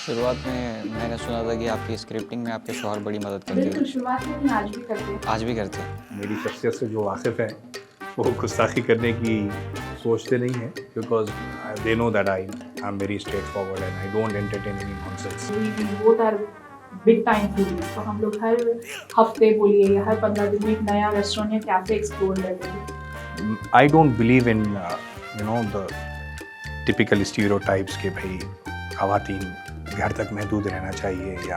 शुरुआत में मैंने सुना था कि आपकी स्क्रिप्टिंग में आपके शौहर बड़ी मदद करते बिल्कुल थे। शुरुआत में नहीं, आज भी करते हैं। आज भी करते हैं। मेरी शख्सियत से जो वाकिफ़ हैं वो गुस्ताखी करने की सोचते नहीं हैं because they know that I am very straightforward and I don't entertain any nonsense. We both are big time foodies, तो हम लोग हर हफ्ते बोलिए या हर 15 दिन में एक नया रेस्टोरेंट या कैफे एक्सप्लोर करते थे। I don't believe in the typical stereotypes के भाई ख़वातीन घर तक महदूद रहना चाहिए या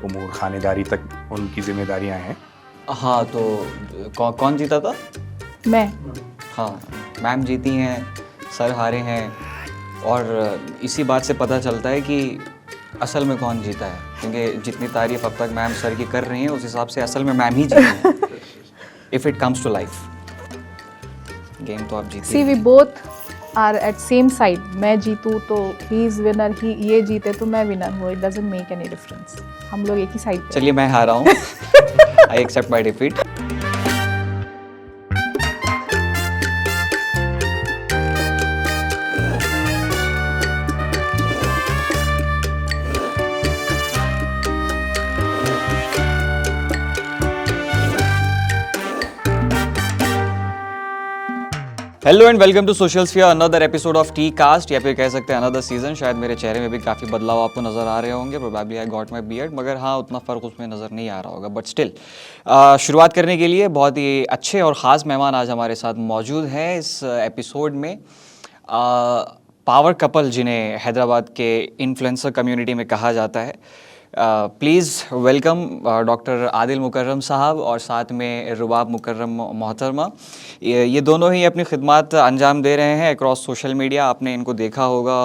उमूर खानेदारी तक उनकी जिम्मेदारियां हैं। हाँ, तो कौन जीता था? मैं हाँ, मैम जीती हैं, सर हारे हैं। और इसी बात से पता चलता है कि असल में कौन जीता है, क्योंकि जितनी तारीफ अब तक मैम सर की कर रही हैं उस हिसाब से असल में मैम ही जीती हैं। If it comes to life game तो आप जीती see we both are at same side. मैं जीतूँ तो ही इज़ विनर, ही ये जीते तो मैं विनर हूँ। It doesn't make any difference. हम लोग एक ही साइड पे। चलिए, मैं हारा हूँ। I accept my defeat. Hello and welcome to social sphere, another episode of T cast, या फिर कह सकते हैं अनदर सीजन। शायद मेरे चेहरे में भी काफ़ी बदलाव आपको नज़र आ रहे होंगे। Probably I got my beard, मगर हाँ, उतना फ़र्क उसमें नज़र नहीं आ रहा होगा। बट स्टिल शुरुआत करने के लिए बहुत ही अच्छे और ख़ास मेहमान आज हमारे साथ मौजूद हैं इस एपिसोड में। पावर कपल, जिन्हें हैदराबाद के इन्फ्लुएंसर कम्युनिटी में कहा जाता है। प्लीज़ वेलकम डॉक्टर आदिल मुकर्रम साहब और साथ में रुबाब मुकर्रम मोहतरमा। ये दोनों ही अपनी खिदमत अंजाम दे रहे हैं अक्रॉस सोशल मीडिया। आपने इनको देखा होगा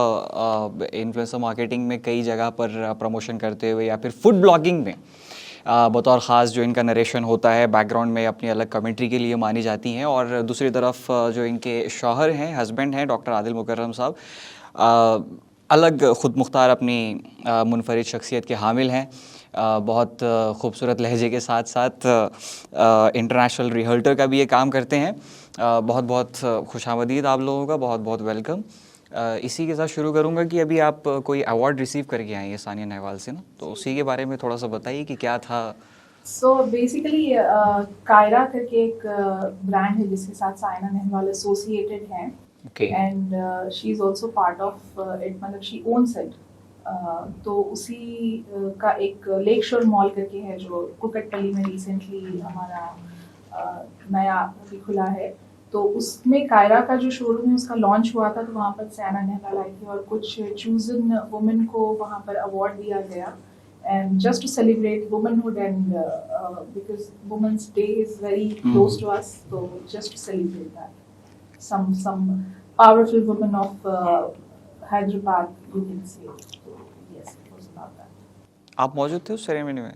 इन्फ्लुएंसर मार्केटिंग में कई जगह पर प्रमोशन करते हुए, या फिर फूड ब्लॉगिंग में बतौर ख़ास जो इनका नरेशन होता है बैकग्राउंड में, अपनी अलग कमेंट्री के लिए मानी जाती हैं। और दूसरी तरफ जो इनके शौहर हैं, हस्बैंड हैं, डॉक्टर आदिल मुकर्रम साहब, अलग ख़ुद मुख्तार अपनी मुनफरिद शख्सियत के हामिल हैं। बहुत खूबसूरत लहजे के साथ साथ इंटरनेशनल रिहर्टर का भी ये काम करते हैं। बहुत बहुत खुशामदीद आप लोगों का, बहुत बहुत वेलकम। इसी के साथ शुरू करूंगा कि अभी आप कोई अवार्ड रिसीव करके आए हैं सानिया नेहवाल से ना, तो उसी के बारे में थोड़ा सा बताइए कि क्या था। सो बेसिकली कायरा करके एक ब्रांड है जिसके साथ साइना नेहवाल एसोसिएटेड है, and she is also part of it, मतलब शी ओन्स इट। तो उसी का एक लेक शोर मॉल करके है जो कुकटपल्ली में रिसेंटली हमारा नया अभी खुला है। तो उसमें कायरा का जो शोरूम है उसका लॉन्च हुआ था, तो वहाँ पर साइना नेहवाल आई थी और कुछ चूजन वुमेन को वहाँ पर अवार्ड दिया गया, and just to celebrate womanhood and because Women's Day is very close to us, so just to celebrate that, some powerful women of Hyderabad, you can say. So yes, it was about that. आप मौजूद थे उस ceremony में?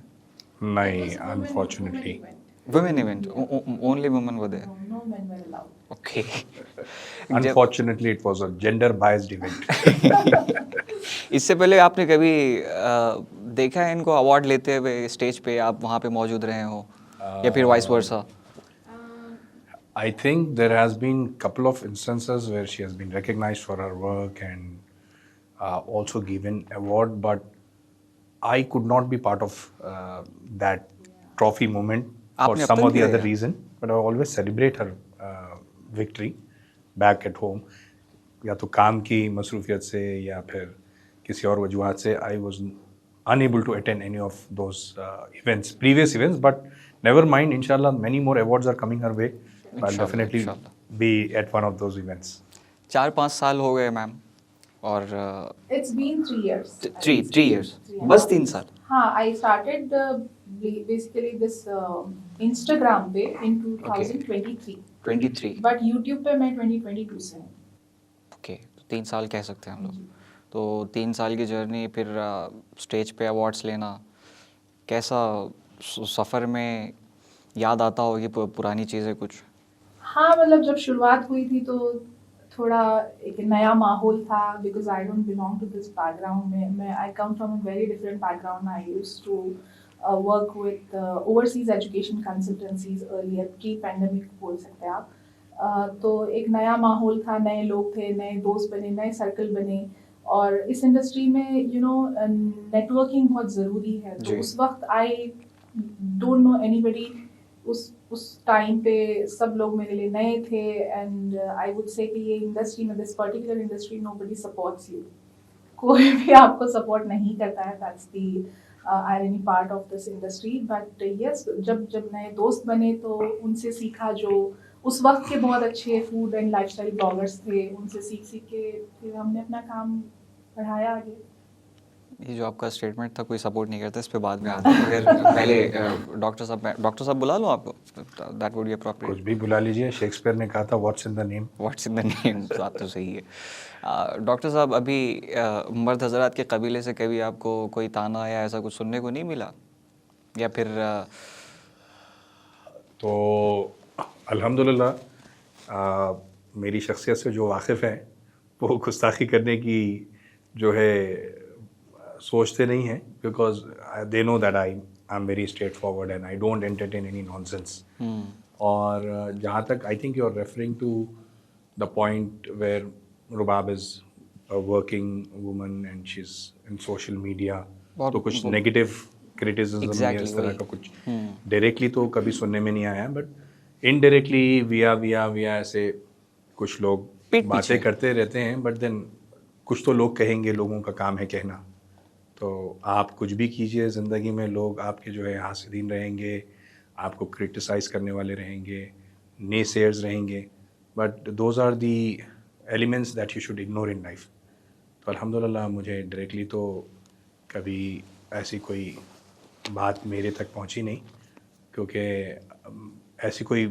नहीं, unfortunately women event, only women were there? No men were allowed. Okay. Unfortunately it was a gender biased event. इससे पहले आपने कभी देखा है इनको अवार्ड लेते हुए स्टेज पे, आप वहाँ पे मौजूद रहे हो, या फिर vice versa? I think there has been couple of instances where she has been recognized for her work and also given award, but I could not be part of that trophy moment for आपने अब some तक or the किया other है? reason. But I always celebrate her victory back at home. या तो काम की मसरूफियत से या फिर किसी और वजूहात से I was unable to attend any of those events, previous events. But never mind, inshallah, many more awards are coming her way. I'll definitely be at one of those events. 4-5 साल हो गए मैम, और It's been 3 years. 3 years, बस 3 साल? हाँ, I started basically this Instagram पे in 2023. 23? But YouTube पे मैं 2022 से हूँ। ओके, तो 3 साल कह सकते हैं हम लोग। तो 3 साल की जर्नी, फिर स्टेज पे अवार्ड्स लेना, कैसा सफ़र में याद आता होगी पुरानी चीज़ें कुछ? हाँ, मतलब जब शुरुआत हुई थी तो थोड़ा एक नया माहौल था, because I don't belong to this background में। मैं I come from a very different background. I used to work with overseas education consultancies earlier, pre pandemic बोल सकते हैं आप। तो एक नया माहौल था, नए लोग थे, नए दोस्त बने, नए सर्कल बने। और इस इंडस्ट्री में नेटवर्किंग बहुत ज़रूरी है, तो जी। उस वक्त आई डोंट नो एनीबडी। उस टाइम पे सब लोग मेरे लिए नए थे, एंड आई वुड से कि ये इंडस्ट्री में, this particular industry, nobody supports you. कोई भी आपको सपोर्ट नहीं करता है, that's the irony part of this industry. But yes, जब नए दोस्त बने तो उनसे सीखा, जो उस वक्त के बहुत अच्छे फूड एंड लाइफस्टाइल ब्लॉगर्स थे, उनसे सीख सीख के फिर हमने अपना काम बढ़ाया आगे। ये जो आपका स्टेटमेंट था, कोई सपोर्ट नहीं करता, इस पे बाद में आते हैं। मगर पहले डॉक्टर साहब बुला लो आपको, दैट वुड बी कुछ अप्रोप्रिएट। भी बुला लीजिए, शेक्सपियर ने कहा था what's in the name. What's in the name, बात तो सही है। डॉक्टर साहब, अभी मर्द हजरात के कबीले से कभी आपको कोई ताना या ऐसा कुछ सुनने को नहीं मिला, या फिर तो अल्हम्दुलिल्लाह मेरी शख्सियत से जो वाकिफ़ हैं वो गुस्ताखी करने की जो है सोचते नहीं हैं, because they know that I am very straightforward and I don't entertain any nonsense. और जहाँ तक I think you are referring to the point where Rubab is a working woman and she is in social media, बहुत- तो कुछ negative criticism या Exactly, इस तरह वही। का कुछ डायरेक्टली तो कभी सुनने में नहीं आया, बट इनडायरेक्टली विया ऐसे कुछ लोग पीठ बातें पीछे। करते रहते हैं, बट देन कुछ तो लोग कहेंगे, लोगों का काम है कहना। तो आप कुछ भी कीजिए ज़िंदगी में, लोग आपके जो है हासिदीन रहेंगे, आपको क्रिटिसाइज़ करने वाले रहेंगे, नेसेयर्स रहेंगे, but those are the elements that you should ignore in life. तो अल्हम्दुलिल्लाह मुझे डायरेक्टली तो कभी ऐसी कोई बात मेरे तक पहुंची नहीं, क्योंकि ऐसी कोई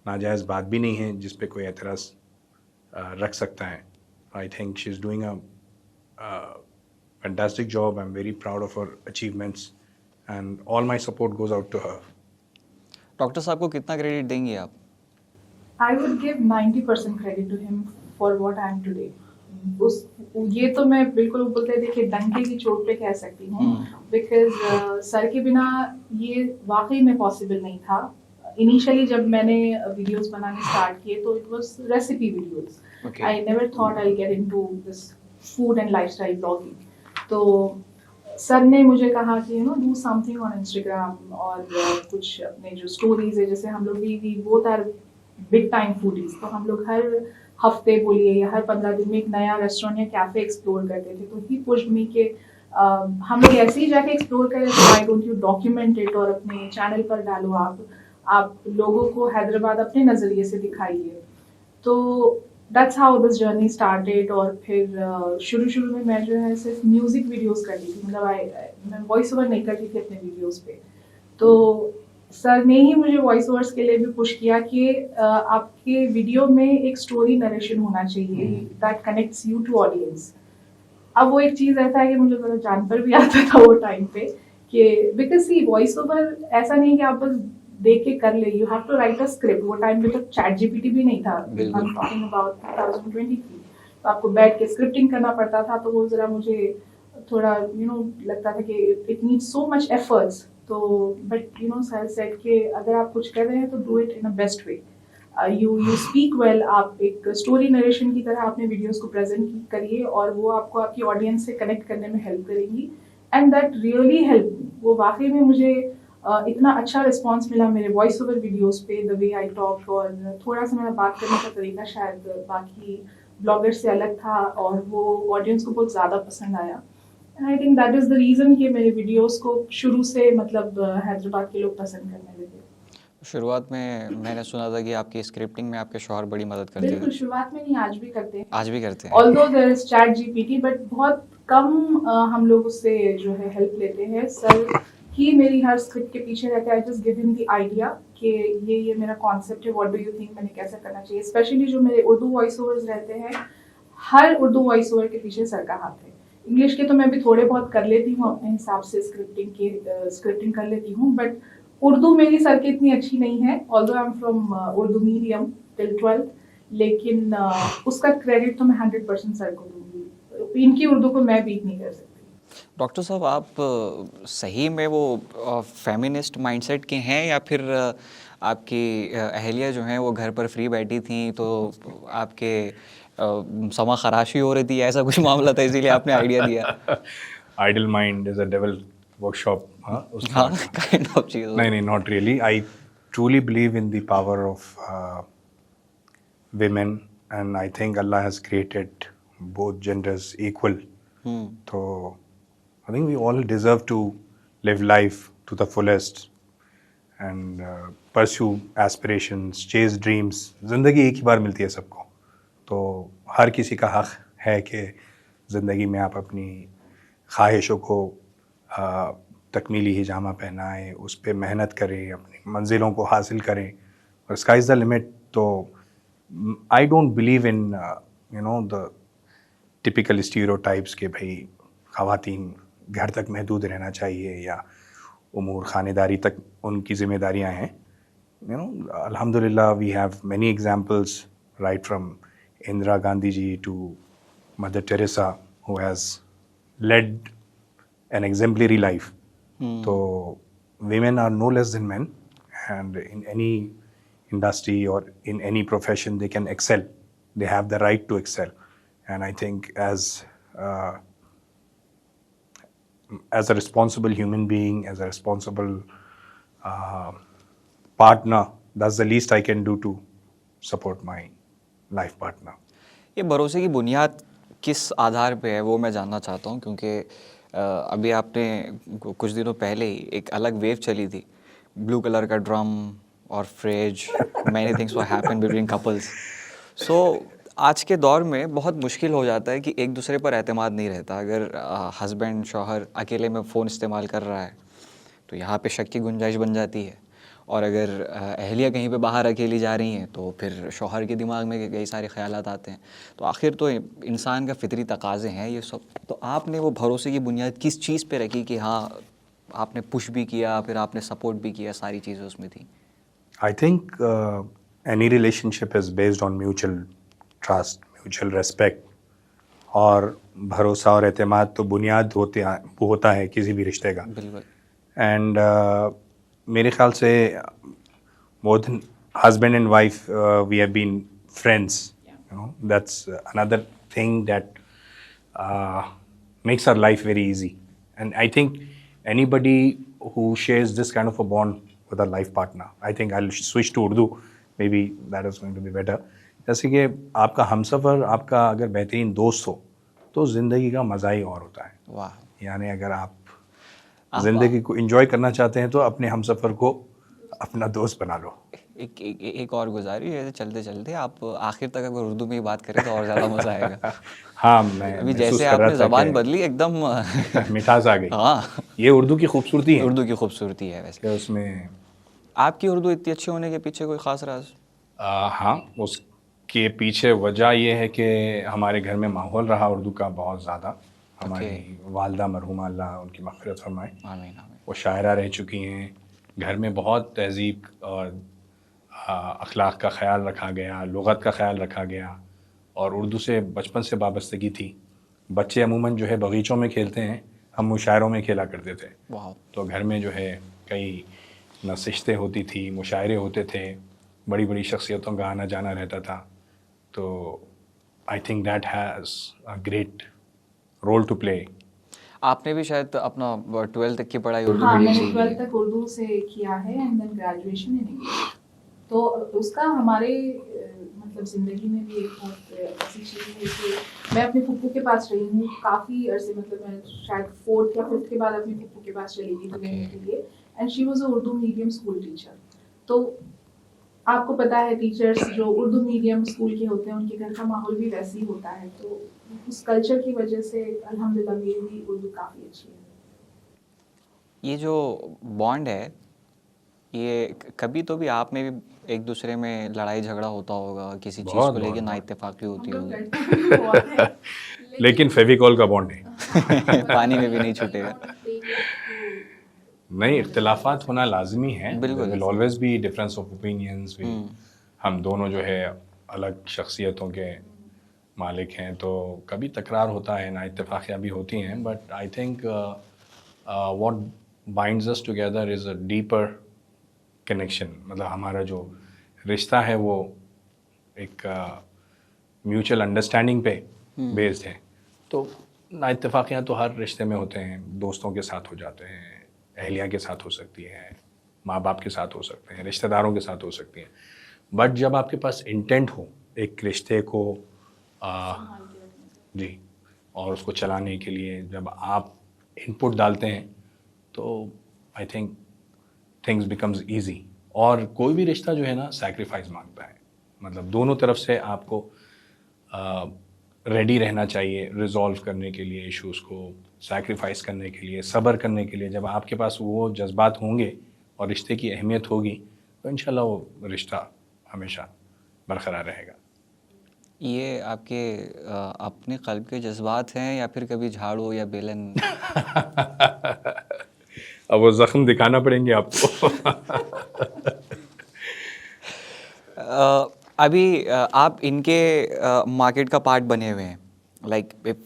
नाजायज़ बात भी नहीं है जिस पे कोई एतराज़ रख सकता है। I think she is doing a fantastic job. I am very proud of her achievements and all my support goes out to her. Doctor साहब को कितना क्रेडिट देंगे आप? I would give 90% credit to him for what I am today. उस ये तो मैं बिल्कुल बोलते हैं, देखिए डंके की चोट पे कह सकती हूँ, बिकॉज सर के बिना ये वाकई में पॉसिबल नहीं था। इनिशियली जब मैंने वीडियोस बनाने स्टार्ट किए तो it was recipe videos. Okay. I never thought I get into this food and lifestyle blogging. तो सर ने मुझे कहा कि डू समथिंग ऑन इंस्टाग्राम, और कुछ अपने जो स्टोरीज है, जैसे हम लोग भी both are big time foodies, तो हम लोग हर हफ्ते बोलिए या हर 15 दिन में एक नया रेस्टोरेंट या कैफे एक्सप्लोर करते थे। तो ही पुश्ड मी के हम लोग ऐसे ही जाके एक्सप्लोर करें, तो why don't you document it और अपने चैनल पर डालो, आप लोगों को हैदराबाद अपने नज़रिए से दिखाइए। तो that's how this journey started. और फिर शुरू में मैं जो है सिर्फ म्यूजिक वीडियोस करती थी, मतलब मैं वॉइस ओवर नहीं करती थी अपने वीडियोस पे। तो सर ने ही मुझे वॉइस ओवर्स के लिए भी पुश किया कि आपके वीडियो में एक स्टोरी नरेशन होना चाहिए that connects you to audience. अब वो एक चीज़ ऐसा है कि मुझे ज़रा जान पर भी आता था वो टाइम पे, कि बिकॉज सी वॉइस ओवर ऐसा नहीं कि आप बस देख के कर ले, you have to write a script. वो टाइम पे तो चैट जीपीटी भी नहीं था, आई एम टॉकिंग अबाउट 2023। तो आपको बैठ के स्क्रिप्टिंग करना पड़ता था, तो वो ज़रा मुझे थोड़ा लगता था कि it needs so much efforts. तो बट सर सेड कि अगर आप कुछ कर रहे हैं तो do it in a best way, you speak well. आप एक स्टोरी नरेशन की तरह अपने वीडियोस को प्रेजेंट करिए, और वो आपको आपकी ऑडियंस से कनेक्ट करने में हेल्प करेंगी। And that really help me. वो वाकई में मुझे इतना अच्छा रिस्पांस मिला मेरे वॉइस ओवर वीडियोस पे, द वे आई टॉक, और थोड़ा सा मेरा बात करने का तरीका शायद बाकी ब्लॉगर्स से अलग था, और वो ऑडियंस को बहुत ज़्यादा पसंद आया। And I think that is the reason कि मेरे वीडियोस को शुरू से मतलब हैदराबाद के लोग पसंद करने लगे। शुरुआत में मैंने सुना था कि आपकी स्क्रिप्टिंग में आपके शौहर बड़ी मदद करते बिल्कुल, थे। शुरुआत में नहीं, आज भी करते हैं। आज भी करते हैं? Although there is ChatGPT, but बहुत कम हम लोग उससे जो है हेल्प लेते हैं। सर ही मेरी हर स्क्रिप्ट के पीछे रहते हैं। I just give him the idea कि ये मेरा कॉन्सेप्ट है, व्हाट डू यू थिंक मैंने कैसे करना चाहिए। स्पेशली जो मेरे उर्दू वॉइस ओवर्स रहते हैं, हर उर्दू वॉइस ओवर के पीछे सर का हाथ है। इंग्लिश के तो मैं भी थोड़े बहुत कर लेती हूँ अपने हिसाब से, स्क्रिप्टिंग कर लेती हूँ, बट उर्दू मेरी सर की इतनी अच्छी नहीं है। Although I am from Urdu medium till 12th, लेकिन उसका क्रेडिट तो मैं 100% सर को दूंगी। इनकी उर्दू को मैं बीट नहीं कर सकती। डॉक्टर साहब, आप सही में वो फेमिनिस्ट माइंडसेट के हैं, या फिर आपकी अहलिया जो हैं वो घर पर फ्री बैठी थी तो आपके समा खराशी हो रही थी, ऐसा कुछ मामला था इसीलिए आपने आइडिया दिया? Idle mind is a devil workshop, हाँ उस हाँ, तरह का। काइंड ऑफ चीज़। नहीं, not really. I truly believe in the power of women, and I think Allah has created both genders equal. So I think we all deserve to live life to the fullest and pursue aspirations, chase dreams. ज़िंदगी एक ही बार मिलती है सबको, तो हर किसी का हक है कि ज़िंदगी में आप अपनी ख्वाहिशों को तकमीली हिजामा पहनाएं, उस पर मेहनत करें, अपनी मंजिलों को हासिल करें, और स्काई इज़ द लिमिट। तो I don't believe in the typical stereotypes के भाई ख़वातीन घर तक महदूद रहना चाहिए या उमूर ख़ानेदारी तक उनकी ज़िम्मेदारियां हैं। अल्हम्दुलिल्लाह we have many examples right from Indira Gandhi ji to Mother Teresa who has led an exemplary life. So women are no less than men, and in any industry or in any profession they can excel. They have the right to excel, and I think as a responsible human being, as a responsible partner, that's the least I can do to support my life partner. ये भरोसे की बुनियाद किस आधार पे है वो मैं जानना चाहता हूँ, क्योंकि अभी आपने कुछ दिनों पहले ही एक अलग वेव चली थी, ब्लू कलर का ड्रम और फ्रिज, मैनी थिंग्स वो हैपन बिटवीन कपल्स। सो आज के दौर में बहुत मुश्किल हो जाता है कि एक दूसरे पर एतमाद नहीं रहता। अगर हस्बैंड शौहर अकेले में फ़ोन इस्तेमाल कर रहा है तो यहाँ पे शक की गुंजाइश बन जाती है, और अगर अहलिया कहीं पे बाहर अकेली जा रही हैं तो फिर शौहर के दिमाग में कई सारे ख्यालात आते हैं। तो आखिर तो इंसान का फितरी तकाज़े हैं ये सब। तो आपने वो भरोसे की बुनियाद किस चीज़ पे रखी कि हाँ आपने पुश भी किया, फिर आपने सपोर्ट भी किया, सारी चीज़ें उसमें थी? I think any relationship is based on mutual trust, mutual respect, और भरोसा और एतमाद तो बुनियाद होता है किसी भी रिश्ते का। बिल्कुल। एंड मेरे ख्याल से more than husband and wife, we have been friends. That's another thing that makes our life very easy. And I think anybody who shares this kind of a bond with a life partner, I think I'll switch to Urdu, maybe that is going to be better. जैसे कि आपका हमसफ़र, आपका अगर बेहतरीन दोस्त हो तो ज़िंदगी का मज़ा ही और होता है। वाह। यानी अगर आप ज़िंदगी को एंजॉय करना चाहते हैं तो अपने हमसफ़र को अपना दोस्त बना लो। एक और गुजारिश है, चलते चलते आप आखिर तक अगर उर्दू में ही बात करें तो और ज़्यादा मज़ा आएगा। हाँ, मैं अभी जैसे आपने ज़बान बदली एकदम मिठास आ गई। हाँ, ये उर्दू की खूबसूरती है। उर्दू की खूबसूरती है वैसे। उसमें आपकी उर्दू इतनी अच्छी होने के पीछे कोई ख़ास राज? हाँ, उसके पीछे वजह ये है कि हमारे घर में माहौल रहा उर्दू का बहुत ज़्यादा। हमारी वालदा मरहूमा, अल्लाह उनकी मग़फ़िरत फरमाए, आमीन आमीन, वो शायरा रह चुकी हैं। घर में बहुत तहज़ीब और अखलाक का ख़याल रखा गया, लुग़त का ख़याल रखा गया, और उर्दू से बचपन से वाबस्तगी थी। बच्चे अमूमन जो है बगीचों में खेलते हैं, हम मुशायरों में खेला करते थे। वाह। तो घर में जो है कई नशिस्तें होती थी, मुशायरे होते थे, बड़ी बड़ी शख्सियतों का आना जाना रहता था। तो I think that has a great role to play. आपने भी शायद अपना 12th तक की पढ़ाई उर्दू हाँ, मीडियम मैंने से 12th तक उर्दू से किया है and then graduation in English. तो उसका हमारे मतलब ज़िंदगी में भी एक बहुत ऐसी चीज़ है कि मैं अपने फूफू के पास रही हूँ काफ़ी अरसे, मतलब मैं शायद 4th या 5th के बाद अपने फूफू के पास चली गई रहने के लिए, and she was a Urdu medium school teacher. तो आपको पता है टीचर्स जो उर्दू मीडियम स्कूल के होते हैं उनके घर का माहौल भी वैसे ही होता है। तो उस कल्चर की वजह से अल्हम्दुलिल्लाह मेरी भी उर्दू काफ़ी अच्छी है। ये जो बॉन्ड है, ये कभी तो भी आप में भी एक दूसरे में लड़ाई झगड़ा होता होगा, किसी चीज़ को लेके ना इत्तेफाकी होती होगी। लेकिन फेविकॉल का बॉन्ड है। पानी में भी नहीं छूटेगा। नहीं, इख्तिलाफात होना लाजमी है। बिल्कुल। Will always be difference of opinions. हम दोनों जो है अलग शख्सियतों के मालिक हैं, तो कभी तकरार होता है, ना इत्तेफाकियाँ भी होती हैं, but I think what binds us together is a deeper connection. मतलब हमारा जो रिश्ता है वो एक म्यूचुअल अंडरस्टैंडिंग पे बेस्ड है। तो नाइत्तेफाकियाँ तो हर रिश्ते में होते हैं, दोस्तों के साथ हो जाते हैं, अहलिया के साथ हो सकती है, माँ बाप के साथ हो सकते हैं, रिश्तेदारों के साथ हो सकती हैं। बट जब आपके पास इंटेंट हो एक रिश्ते को जी और उसको चलाने के लिए जब आप इनपुट डालते हैं तो I think things becomes easy. और कोई भी रिश्ता जो है ना सैक्रिफाइस मांगता है, मतलब दोनों तरफ से आपको रेडी रहना चाहिए रिजॉल्व करने के लिए, इश्यूज़ को सैक्रिफाइस करने के लिए, सब्र करने के लिए। जब आपके पास वो जज्बात होंगे और रिश्ते की अहमियत होगी तो इंशाल्लाह वो रिश्ता हमेशा बरकरार रहेगा। ये आपके अपने क़ल्ब के जज्बात हैं या फिर कभी झाड़ू या बेलन? अब वो ज़ख्म दिखाना पड़ेंगे आपको। अभी आप इनके मार्केट का पार्ट बने हुए हैं। लाइक इफ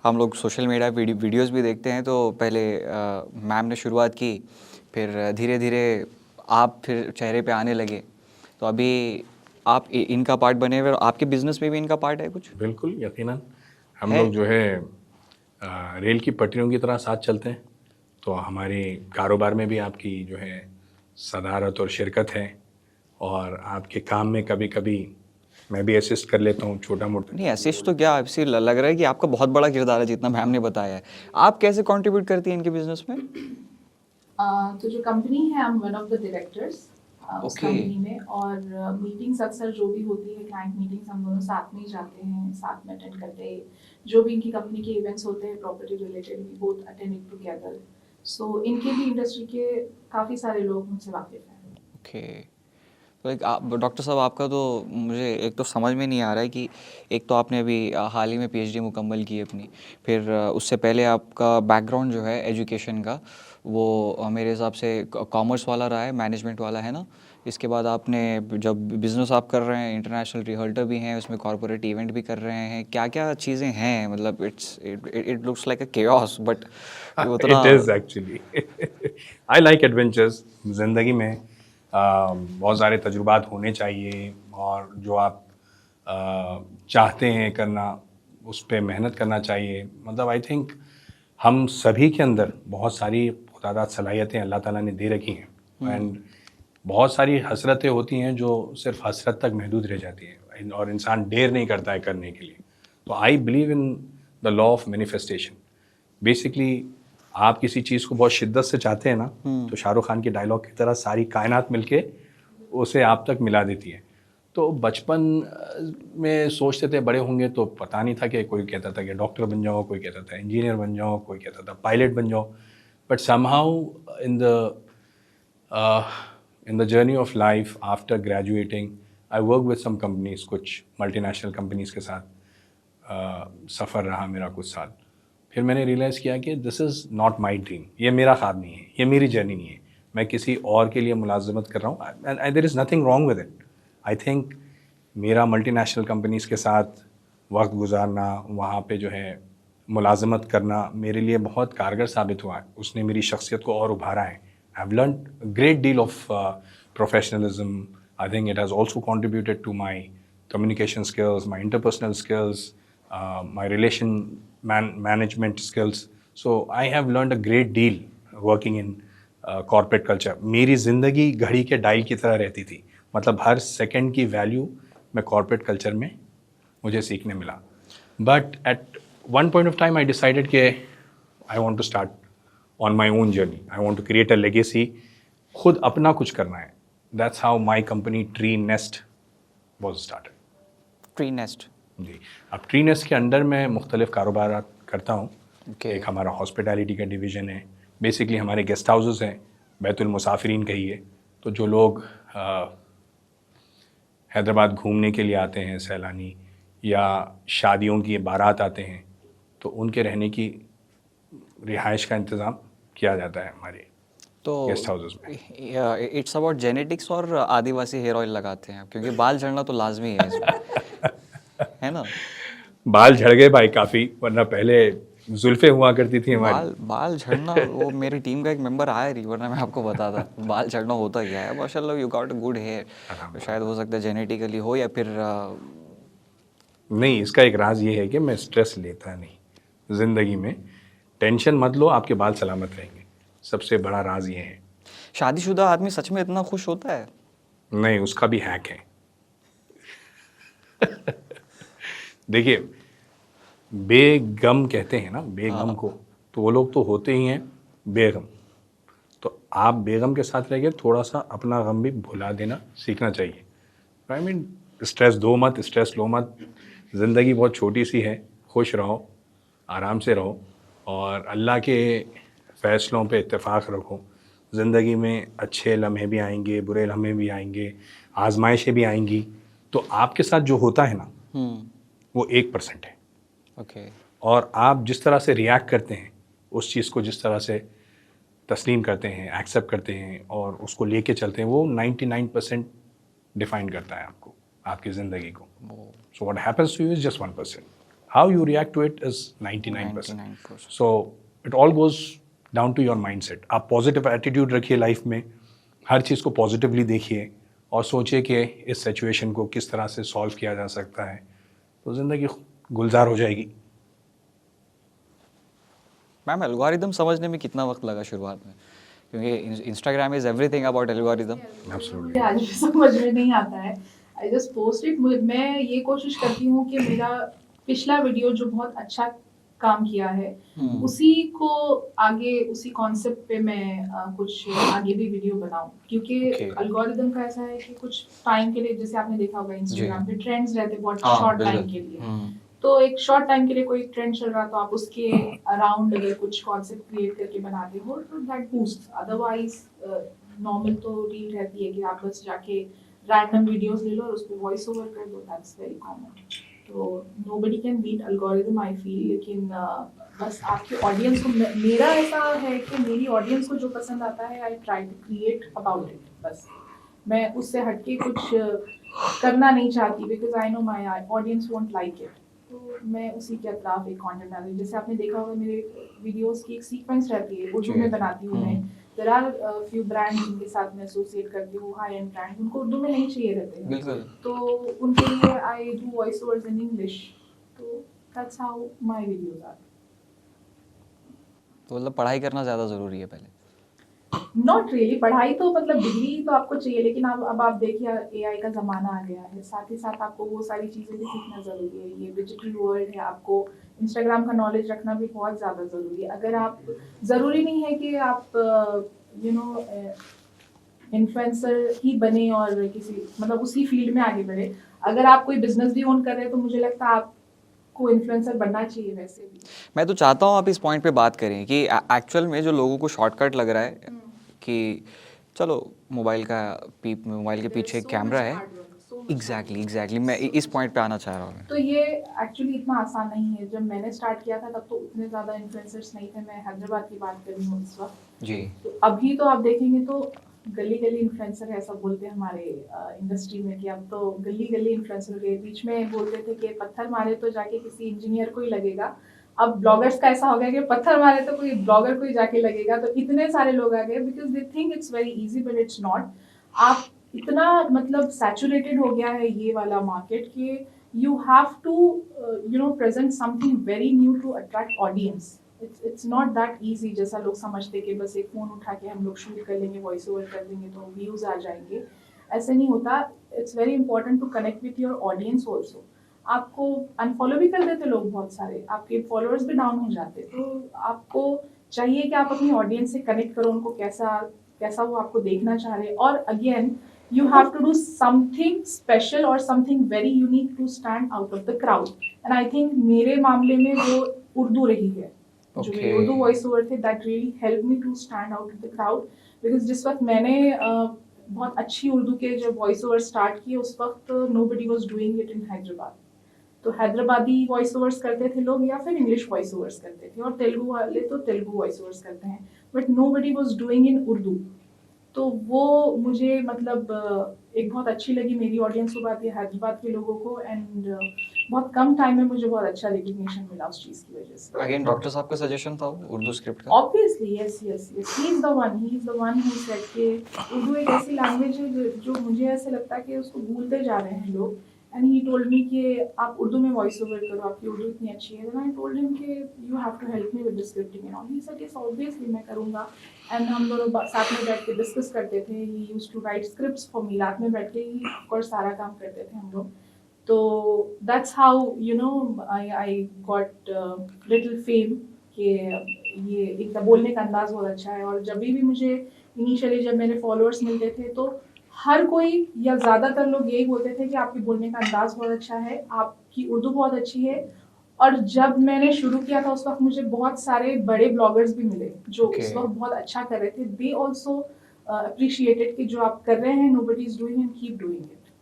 हम लोग सोशल मीडिया वीडियोस भी देखते हैं तो पहले मैम ने शुरुआत की, फिर धीरे धीरे आप फिर चेहरे पे आने लगे, तो अभी आप इनका पार्ट बने हुए और आपके बिजनेस में भी इनका पार्ट है कुछ? बिल्कुल यकीनन हम लोग जो है रेल की पटरियों की तरह साथ चलते हैं, तो हमारे कारोबार में भी आपकी जो है सदारत और शिरकत है, और आपके काम में कभी कभी मैं भी असिस्ट कर लेता हूँ छोटा मोटा। नहीं, असिस्ट तो क्या, आपसे लग रहा है कि आपका बहुत बड़ा किरदार है जितना मैम ने बताया है। आप कैसे कंट्रीब्यूट करती हैं इनके बिजनेस में? तो जो कंपनी है, I am one of the directors उस Okay. कंपनी में, और मीटिंग्स अक्सर जो भी होती है क्लाइंट मीटिंग्स, हम दोनों साथ में ही जाते हैं, साथ में अटेंड करते हैं। जो भी इनकी कंपनी के इवेंट्स होते हैं property related, we both attend it together. So इनके भी इंडस्ट्री के काफ़ी सारे लोग मुझसे वाकिफ हैं। ओके, तो एक आप डॉक्टर साहब, आपका तो मुझे एक तो समझ में नहीं आ रहा है कि एक तो आपने अभी हाल ही में पीएचडी मुकम्मल की अपनी, फिर उससे पहले आपका बैकग्राउंड जो है एजुकेशन का वो मेरे हिसाब से कॉमर्स वाला रहा है, मैनेजमेंट वाला है ना। इसके बाद आपने जब बिज़नेस आप कर रहे हैं, इंटरनेशनल रिहर्टर भी हैं, उसमें कॉर्पोरेट इवेंट भी कर रहे हैं, क्या क्या चीज़ें हैं, मतलब it looks like a chaos, but उतना it is actually I like adventures. ज़िंदगी में बहुत सारे तजुर्बात होने चाहिए, और जो आप चाहते हैं करना उस पर मेहनत करना चाहिए। मतलब आई थिंक हम सभी के अंदर बहुत सारी खुदादाद सलाहियतें अल्लाह ताला ने दे रखी हैं, एंड बहुत सारी हसरतें होती हैं जो सिर्फ हसरत तक महदूद रह जाती हैं और इंसान देर नहीं करता है करने के लिए। तो आई believe in the law of manifestation. Basically आप किसी चीज़ को बहुत शिद्दत से चाहते हैं ना, तो शाहरुख खान के डायलॉग की तरह सारी कायनात मिलके उसे आप तक मिला देती है। तो बचपन में सोचते थे बड़े होंगे तो पता नहीं था कि कोई कहता था कि डॉक्टर बन जाओ, कोई कहता था इंजीनियर बन जाओ, कोई कहता था पायलट बन जाओ। But somehow in the journey of life after graduating, I work with some companies, कुछ मल्टीनेशनल कंपनीज़ के साथ सफ़र रहा मेरा कुछ साल। फिर मैंने रियलाइज़ किया कि this is not my dream, ये मेरा ख्वाब नहीं है, ये मेरी जर्नी नहीं है, मैं किसी और के लिए मुलाजमत कर रहा हूँ, and there is nothing wrong with it. I think मेरा मल्टीनेशनल कंपनीज़ के साथ वक्त गुजारना, वहाँ पे जो है मुलाजमत करना मेरे लिए बहुत कारगर साबित हुआ है। उसने मेरी शख्सियत को और उभारा है। I've learned a great deal of professionalism. I think it has also contributed to my communication skills, my interpersonal skills, my relation management skills. So I have learned a great deal working in corporate culture. मेरी ज़िंदगी घड़ी के dial की तरह रहती थी, मतलब हर second की वैल्यू मैं कॉर्पोरेट कल्चर में मुझे सीखने मिला। But at one point of time I decided कि I want to start on my own journey. I want to create a legacy. खुद अपना कुछ करना है। That's how my company Tree Nest was started. Tree Nest? जी, अब Tree nest के under मैं मुख्तलिफ कारोबार करता हूँ। Okay. एक हमारा हॉस्पिटैलिटी का डिवीज़न है। बेसिकली हमारे गेस्ट हाउसेस हैं, बैतुल मुसाफिरीन कहिए, तो जो लोग हैदराबाद घूमने के लिए आते हैं सैलानी, या शादियों की बारात आते हैं, तो उनके रहने की रिहाइश का इंतज़ाम किया जाता है हमारे तो गेस्ट हाउसेस में। इट्स अबाउट जेनेटिक्स और आदिवासी हेयर ऑयल लगाते हैं क्योंकि बाल झड़ना तो लाजमी है इसमें, है ना? बाल झड़ गए भाई काफ़ी, वरना पहले जुल्फे हुआ करती थी हमारी। बाल झड़ना, वो मेरी टीम का एक मेंबर आया रही, वरना मैं आपको बताता बाल झड़ना होता क्या है। माशाल्लाह you got a good hair, शायद हो सकता है जेनेटिकली हो या फिर नहीं, इसका एक राज ये है कि मैं स्ट्रेस लेता नहीं ज़िंदगी में। टेंशन मत लो, आपके बाल सलामत रहेंगे, सबसे बड़ा राज ये है। शादीशुदा आदमी सच में इतना खुश होता है? नहीं, उसका भी हैक है। देखिए, बेगम कहते हैं ना, बेगम को, तो वो लोग तो होते ही हैं बेगम। तो आप बेगम के साथ रह के थोड़ा सा अपना गम भी भुला देना सीखना चाहिए। आई मीन, स्ट्रेस दो मत, स्ट्रेस लो मत। ज़िंदगी बहुत छोटी सी है, खुश रहो, आराम से रहो और अल्लाह के फ़ैसलों पे इत्तेफाक रखो। ज़िंदगी में अच्छे लम्हे भी आएंगे, बुरे लम्हे भी आएंगे, आजमाइशें भी आएंगी। तो आपके साथ जो होता है ना, वो 1% है। ओके। और आप जिस तरह से रिएक्ट करते हैं, उस चीज़ को जिस तरह से तस्लीम करते हैं, एक्सेप्ट करते हैं और उसको लेके चलते हैं, वो 99% डिफाइन करता है आपको, आपकी ज़िंदगी को। So what happens to you is just 1%. How you react to it is 99%. 99%. So it all goes down to your mindset. आप पॉजिटिव एटीट्यूड रखिए लाइफ में, हर चीज़ को पॉजिटिवली देखिए और सोचिए कि इस सिचुएशन को किस तरह से सॉल्व किया जा सकता है, तो ज़िंदगी गुलजार हो जाएगी। मैम, एल्गोरिदम समझने में कितना वक्त लगा शुरुआत में? क्योंकि Instagram is everything about algorithm. Absolutely. आज भी समझ में नहीं आता है। I just post it. मैं ये कोशिश करती हूँ कि मेरा पिछला वीडियो जो बहुत अच्छा काम किया है, उसी को आगे, उसी कॉन्सेप्ट पे मैं कुछ आगे भी वीडियो बनाऊं, क्योंकि Okay. अल्गोरिदम का ऐसा है कि कुछ टाइम के लिए, जैसे आपने देखा होगा इंस्टाग्राम पे ट्रेंड्स रहते हैं बहुत हाँ, शॉर्ट टाइम बिल्कुल। के लिए। तो एक शॉर्ट टाइम के लिए कोई ट्रेंड चल रहा, तो आप उसके अराउंड अगर कुछ कॉन्सेप्ट क्रिएट करके बनाते हो तो दैट बूस्ट। अदरवाइज नॉर्मल तो रील रहती है कि आप बस जाके रैंडम वीडियोस ले लो और उस पे वॉइस ओवर कर दो, दैट्स वेरी कॉमन। तो nobody can beat algorithm I feel. लेकिन बस आपके ऑडियंस को, मेरा ऐसा है कि मेरी ऑडियंस को जो पसंद आता है, I try to create about it. बस मैं उससे हटके कुछ करना नहीं चाहती, because I know my audience won't like it. तो मैं उसी के अतराफ एक कंटेंट डालती हूँ। जैसे आपने देखा होगा मेरे वीडियोस की एक सीक्वेंस रहती है, उर्दू में बनाती हूँ मैं। देयर आर फ्यू ब्रांड्स जिनके साथ मैं एसोसिएट करती हूँ, हाई एंड ब्रांड, उनको उर्दू में नहीं चाहिए रहते हैं, बिल्कुल। तो उनके लिए I do voice overs in English. तो that's how my videos are. तो मतलब पढ़ाई करना ज़्यादा ज़रूरी है पहले? Not really. पढ़ाई तो मतलब डिग्री तो आपको चाहिए, लेकिन अब आप देखिए एआई का ज़माना आ गया है, साथ ही साथ आपको वो सारी चीज़ें भी सीखना ज़रूरी है। ये डिजिटल वर्ल्ड है, आपको इंस्टाग्राम का नॉलेज रखना भी बहुत ज़्यादा ज़रूरी है। अगर आप, ज़रूरी नहीं है कि आप इन्फ्लुएंसर ही बने और किसी मतलब उसी फील्ड में आगे बढ़े। अगर आप कोई बिजनेस भी ओन कर रहे हैं, तो मुझे लगता है आपको इन्फ्लुएंसर बनना चाहिए वैसे भी। मैं तो चाहता हूँ आप इस पॉइंट पे बात करें कि एक्चुअल में जो लोगों को शॉर्टकट लग रहा है कि चलो मोबाइल के पीछे कैमरा है, एग्जैक्टली मैं इस पॉइंट पे आना चाह रहा हूँ। तो ये एक्चुअली इतना आसान नहीं है। जब मैंने स्टार्ट किया था तब तो उतने ज़्यादा इन्फ्लुएंसर्स नहीं थे। मैं हैदराबाद की बात कर रही हूँ इस वक्त। जी। तो अभी तो आप देखेंगे तो गली गली इन्फ्लुएंसर है, ऐसा बोलते हैं हमारे इंडस्ट्री में कि अब तो गली गली इन्फ्लुएंसर के बीच में बोलते थे कि पत्थर मारे तो जाके किसी इंजीनियर को ही लगेगा। अब ब्लॉगर्स का ऐसा हो गया कि पत्थर मारे तो कोई ब्लॉगर को ही जाके लगेगा। तो इतने सारे लोग आ गए because they think it's very easy, but it's not. आप इतना मतलब सैचुरेटेड हो गया है ये वाला मार्केट कि you have to present something very new to attract audience. It's not that easy जैसा लोग समझते कि बस एक फ़ोन उठा के हम लोग शूट कर लेंगे, वॉइस ओवर कर देंगे तो व्यूज़ आ जाएंगे। ऐसे नहीं होता। It's very important to connect with your audience also. आपको अनफॉलो भी कर देते लोग बहुत सारे, आपके फॉलोअर्स भी डाउन हो जाते। तो आपको चाहिए कि आप अपनी ऑडियंस से कनेक्ट करो, उनको कैसा वो आपको देखना चाह रहे हैं। और again you have to do something special or something very unique to stand out of the crowd, and I think मेरे मामले में वो उर्दू रही है। जो मेरे Urdu voice over the, that really helped me to stand out of the crowd, because जिस वक्त मैंने बहुत अच्छी उर्दू के जब वॉइस ओवर स्टार्ट किए, उस वक्त nobody was doing it in Hyderabad. तो हैदराबादी वॉइस ओवर्स करते थे लोग, या फिर इंग्लिश वॉइस ओवर्स करते थे, और तेलुगु वाले तो तेलुगु वॉइस ओवर्स करते हैं, but nobody was doing in Urdu. तो वो मुझे मतलब एक बहुत अच्छी लगी मेरी ऑडियंस को बात, ये हैदराबाद के लोगों को। एंड बहुत कम टाइम में मुझे बहुत अच्छा रिकग्निशन मिला उस चीज़ की वजह से। अगेन डॉक्टर साहब का सजेशन था उर्दू स्क्रिप्ट का? Obviously yes yes yes, he is the one who said कि उर्दू एक ऐसी लैंग्वेज है जो मुझे ऐसे लगता है कि उसको भूलते जा रहे हैं लोग। एंड ही टोल्ड मी कि आप उर्दू में वॉइस ओवर करो, आपकी उर्दू इतनी अच्छी है. देन आई टोल्ड हिम कि you have to help me with the scripting and all. He said yes obviously मैं करूँगा. एंड हम दोनों साथ में बैठ के डिस्कस करते थे. He used to write scripts for me. रात में बैठ के ही ऑफ कोर्स सारा काम करते थे हम लोग. तो that's how you know I got little fame कि ये एक बोलने का अंदाज़ बहुत अच्छा है. और जब भी मुझे इनिशियली जब मेरे फॉलोअर्स मिलते थे तो हर कोई या ज़्यादातर लोग यही बोलते थे कि आपके बोलने का अंदाज़ बहुत अच्छा है, आपकी उर्दू बहुत अच्छी है. और जब मैंने शुरू किया था उस वक्त मुझे बहुत सारे बड़े ब्लॉगर्स भी मिले जो उस वक्त बहुत अच्छा कर रहे थे. दे ऑल्सो अप्रिशिएटेड कि जो आप कर रहे हैं nobody is doing and keep doing it.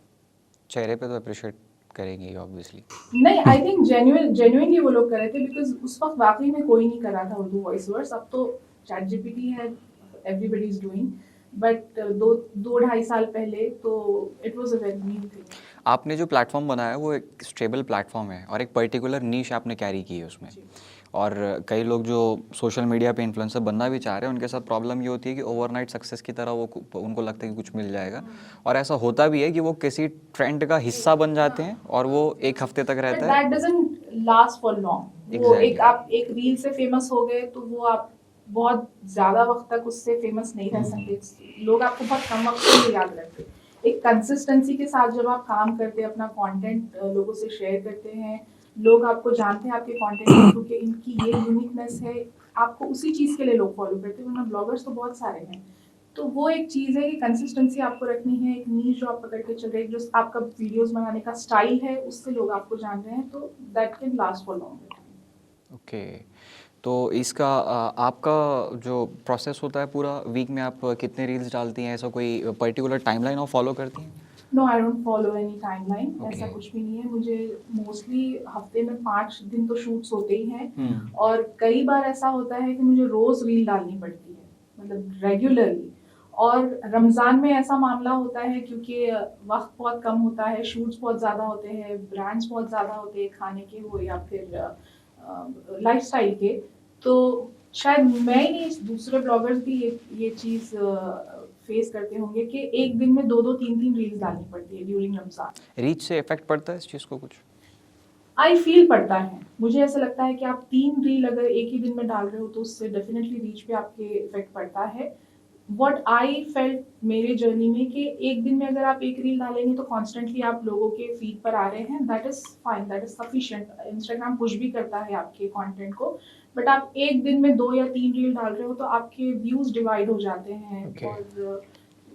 चेहरे पे तो अप्रिशिएट करेंगे ऑब्वियसली. नहीं, आई थिंक जेन्युइनली वो लोग कर रहे थे बिकॉज उस वक्त वाकई में कोई नहीं कर रहा था उर्दू वॉइस ओवर्स. अब तो चैट जीपीटी है, एवरीबडी इज डूइंग. बट 2-2.5 साल पहले तो it was a very new thing. आपने जो प्लेटफॉर्म बनाया है वो एक स्टेबल प्लेटफॉर्म है और एक पर्टिकुलर नीश आपने कैरी की है उसमें. और कई लोग जो सोशल मीडिया पे इन्फ्लुएंसर बनना भी चाह रहे हैं उनके साथ प्रॉब्लम ये होती है कि ओवरनाइट सक्सेस की तरह वो उनको लगता है कि कुछ मिल जाएगा. और ऐसा होता भी है कि वो किसी ट्रेंड का हिस्सा बन जाते हैं और वो एक हफ्ते तक रहता है. That doesn't last for long. वो एक आप एक रील से फेमस हो गए तो वो आप बहुत ज्यादा वक्त तक उससे फेमस नहीं रह सकते. लोग आपको बहुत कम वक्त के लिए याद रखते हैं. एक कंसिस्टेंसी के साथ जब आप काम करते हैं, अपना कंटेंट लोगों से शेयर करते हैं, लोग आपको जानते हैं आपके कंटेंट के थ्रू कि इनकी ये यूनिकनेस है, आपको उसी चीज़ के लिए लोग फॉलो करते हैं. वरना ब्लॉगर्स तो बहुत सारे हैं. तो वो एक चीज़ है कि कंसिस्टेंसी आपको रखनी है. एक नीश जो आप पकड़ के चल रहे हैं, जो आपका वीडियोस बनाने का स्टाइल है उससे लोग आपको जान रहे हैं, तो that can last for long. Okay. तो इसका आपका जो प्रोसेस होता है पूरा वीक में आप कितने रील्स डालती हैं? ऐसा कोई पर्टिकुलर टाइमलाइन आप फॉलो करती हैं? No, I don't follow any timeline. Okay. ऐसा कुछ भी नहीं है. मुझे मोस्टली हफ्ते में 5 दिन तो शूट्स होते ही हैं. और कई बार ऐसा होता है कि मुझे रोज रील डालनी पड़ती है, मतलब रेगुलरली. और रमज़ान में ऐसा मामला होता है क्योंकि वक्त बहुत कम होता है, शूट्स बहुत ज़्यादा होते हैं, ब्रांड्स बहुत ज़्यादा होते हैं खाने के हो या फिर लाइफस्टाइल के. तो शायद मैं ही नहीं, दूसरे ब्लॉगर्स भी ये चीज़ फेस करते होंगे कि एक दिन में 2-2, 3-3 रील्स डालनी पड़ती है ड्यूरिंग रमज़ान. रीच से इफेक्ट पड़ता है इस चीज़ को कुछ? आई फील पड़ता है. मुझे ऐसा लगता है कि आप 3 रील अगर एक ही दिन में डाल रहे हो तो उससे डेफिनेटली रीच पे आपके इफेक्ट पड़ता है. व्हाट आई फेल्ट मेरे जर्नी में कि एक दिन में अगर आप एक रील डालेंगे तो कॉन्स्टेंटली आप लोगों के फीड पर आ रहे हैं, that is fine, that is sufficient. Instagram push भी करता है आपके कंटेंट को. बट आप एक दिन में 2 या 3 रील डाल रहे हो तो आपके व्यूज डिवाइड हो जाते हैं. Okay. और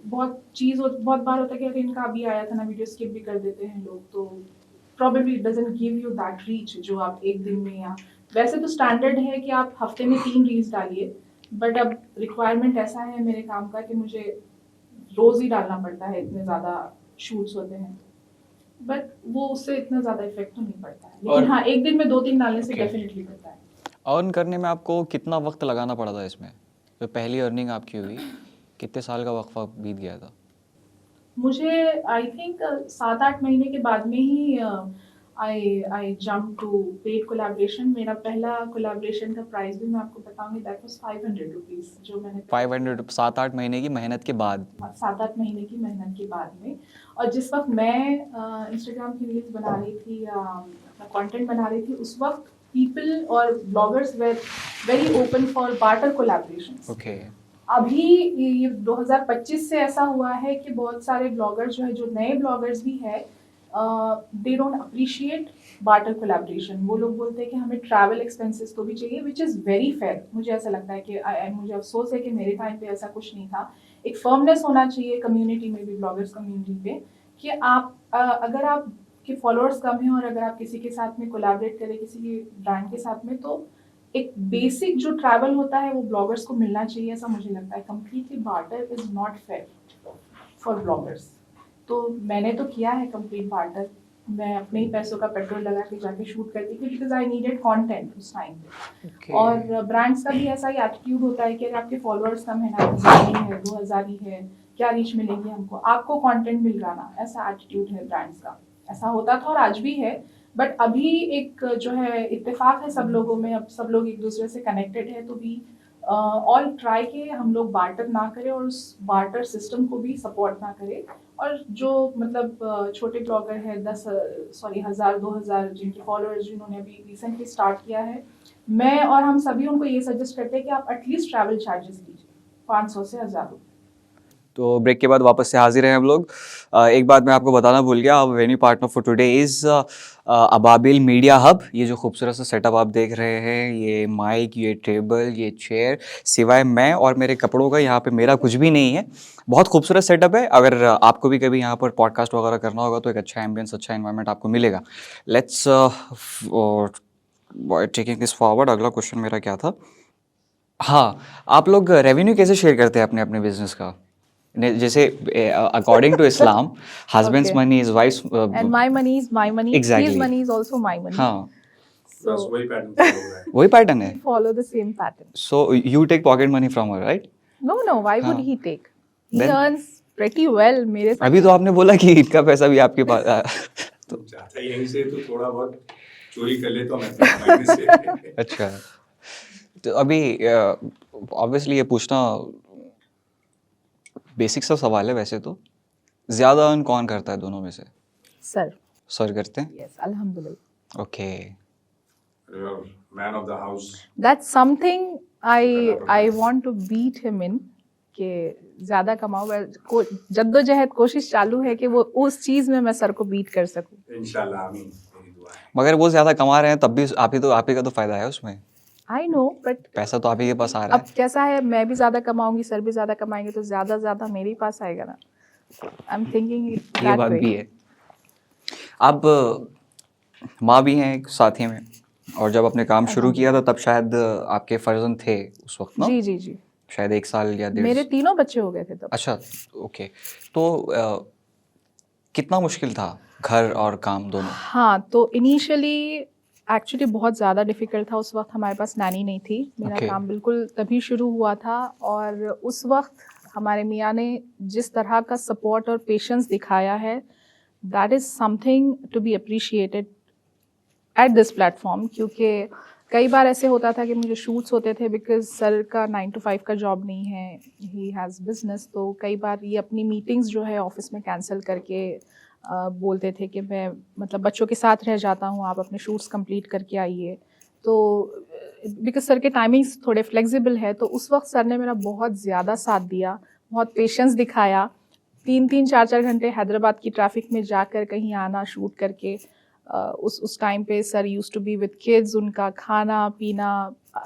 बहुत बार होता है कि अगर इनका अभी आया था ना वीडियो, स्किप भी कर देते हैं लोग. तो probably it doesn't give you that reach जो आप एक दिन में, या वैसे तो स्टैंडर्ड है कि आप हफ्ते में 3 रील्स डालिए. बट अब रिक्वायरमेंट ऐसा है मेरे काम का कि मुझे रोज ही डालना पड़ता है, इतने ज़्यादा शूट्स होते हैं. बट वो उससे इतना ज़्यादा इफेक्ट तो नहीं पड़ता है. लेकिन हाँ, एक दिन में 2-3 डालने से डेफिनेटली पड़ता है. अर्न करने में आपको कितना वक्त लगाना पड़ा था इसमें? जो पहली अर्निंग आपकी हुई, कितने साल का वक्फा बीत गया था? मुझे आई थिंक 7-8 महीने के बाद में ही I jump to paid collaboration. मेरा पहला कोलैबोरेशन का प्राइस भी मैं आपको बताऊंगी, दैट वाज 500 रुपीज़ जो मैंने 500 7-8 महीने की मेहनत के बाद? 7-8 महीने की मेहनत के बाद में. और जिस वक्त मैं इंस्टाग्राम की रील्स बना रही थी या अपना कंटेंट बना रही थी, उस वक्त पीपल और bloggers were very open for barter collaborations. Okay. अभी ये 2025 से ऐसा हुआ है कि बहुत सारे ब्लॉगर्स जो है, जो नए ब्लॉगर्स भी है, they don't appreciate barter collaboration. वो लोग बोलते हैं कि हमें ट्रैवल एक्सपेंसेस तो भी चाहिए, विच इज़ वेरी फेयर. मुझे ऐसा लगता है कि मुझे अफसोस है कि मेरे टाइम पे ऐसा कुछ नहीं था. एक फर्मनेस होना चाहिए कम्युनिटी में भी, ब्लॉगर्स कम्युनिटी पे, कि आप अगर आप के फॉलोअर्स कम हैं और अगर आप किसी के साथ में कोलैबोरेट करें, किसी ब्रांड के साथ में, तो एक बेसिक जो ट्रैवल होता है वो ब्लॉगर्स को मिलना चाहिए, ऐसा मुझे लगता है. Completely barter is not fair for bloggers. तो मैंने तो किया है कंप्लीट बार्टर. मैं अपने ही पैसों का पेट्रोल लगा के जाके शूट करती थी बिकॉज आई नीडेड कंटेंट उस टाइम पे. Okay. और ब्रांड्स का भी ऐसा ही एटीट्यूड होता है कि अगर आपके फॉलोअर्स कम है ना, 1000 ही है, 2000 ही है, क्या रीच मिलेगी हमको, आपको कंटेंट मिल रहा ना, ऐसा एटीट्यूड है ब्रांड्स का. ऐसा होता था और आज भी है. बट अभी एक जो है इत्तेफाक है सब लोगों में, अब सब लोग एक दूसरे से कनेक्टेड है. तो भी ऑल ट्राई के हम लोग बार्टर ना करें और उस बार्टर सिस्टम को भी सपोर्ट ना करें. और जो मतलब छोटे ब्लॉगर हैं 10,000 जिनके फॉलोअर्स जिन्होंने अभी रिसेंटली स्टार्ट किया है, मैं और हम सभी उनको ये सजेस्ट करते हैं कि आप एटलीस्ट ट्रैवल चार्जेस लीजिए 500 से 1,000 रुपये। तो ब्रेक के बाद वापस से हाजिर हैं हम लोग। एक बात मैं आपको बताना भूल गया, venue partner for today is Ababil media hub. ये जो खूबसूरत सा सेटअप आप देख रहे हैं, ये माइक, ये टेबल, ये चेयर, सिवाय मैं और मेरे कपड़ों का यहाँ पे मेरा कुछ भी नहीं है। बहुत खूबसूरत सेटअप है। अगर आपको भी कभी यहाँ पर पॉडकास्ट वगैरह करना होगा तो एक अच्छा एम्बियंस, अच्छा इन्वायरमेंट आपको मिलेगा। लेट्स टेकिंग दिस फॉरवर्ड, अगला क्वेश्चन मेरा क्या था? हाँ, आप लोग रेवेन्यू कैसे शेयर करते हैं अपने अपने बिजनेस का? जैसे according to Islam, husband's Okay. Money is wife's And my money is my money. Exactly. His money is also my money. हाँ, So बस वही पैटर्न फॉलो हो रहा है। वही पैटर्न है। we follow the same pattern. So you take pocket money from her, right? No, no. Why would हाँ. he take? He Then- earns pretty well. मेरे अभी तो आपने बोला कि इनका पैसा भी आपके पास तो चाहता यहीं से तो थोड़ा बहुत चोरी कर लेता हूँ मैं माइनस से। अच्छा, तो अभी ऑब्वियसली ये पूछना बेसिक सा सवाल है वैसे तो। ज़्यादा अर्न कौन करता है दोनों में से? Sir. सर करते हैं? Yes. Alhamdulillah. Okay. Man of the house. That's something I want to beat him in. कि ज्यादा कमाओ, जद्दोजहद कोशिश चालू है कि वो उस चीज में मैं सर को बीट कर सकूं। इंशाल्लाह, आमीन, मेरी दुआ है। मगर वो ज़्यादा कमा रहे हैं तब भी आप ही का तो फ़ायदा है उसमें। I know, but पैसा तो आप ही के पास आ रहा अब कैसा है, मैं भी ज्यादा कमाऊंगी, सर भी ज्यादा कमाएंगे, तो ज्यादा मेरे ही पास आएगा ना। I'm thinking है, ये that बात way. भी है। आप माँ भी हैं एक साथी में, और जब आपने काम शुरू किया था तब शायद आपके फर्जंद थे उस वक्त ना? जी। शायद 1 साल या 1.5 मेरे 3 बच्चे हो गए थे तब। अच्छा, ओके। तो कितना मुश्किल था घर और काम दोनों? हाँ, तो इनिशियली एक्चुअली बहुत ज़्यादा डिफ़िकल्ट था। उस वक्त हमारे पास नैनी नहीं थी। मेरा Okay. काम बिल्कुल तभी शुरू हुआ था, और उस वक्त हमारे मियाँ ने जिस तरह का सपोर्ट और पेशेंस दिखाया है, that is something to be appreciated at this platform. क्योंकि कई बार ऐसे होता था कि मुझे शूट्स होते थे, बिकॉज सर का 9 to 5 का जॉब नहीं है, ही हैज़ बिजनेस। तो कई बार ये अपनी मीटिंग्स जो है ऑफिस में कैंसिल करके बोलते थे कि मैं मतलब बच्चों के साथ रह जाता हूँ, आप अपने शूट्स कंप्लीट करके आइए। तो बिकॉज सर के टाइमिंग्स थोड़े फ्लेक्सिबल है, तो उस वक्त सर ने मेरा बहुत ज़्यादा साथ दिया, बहुत पेशेंस दिखाया। 3-3, 4-4 घंटे हैदराबाद की ट्रैफिक में जाकर कहीं आना शूट करके। उस टाइम पे sir used to be with kids, उनका खाना पीना।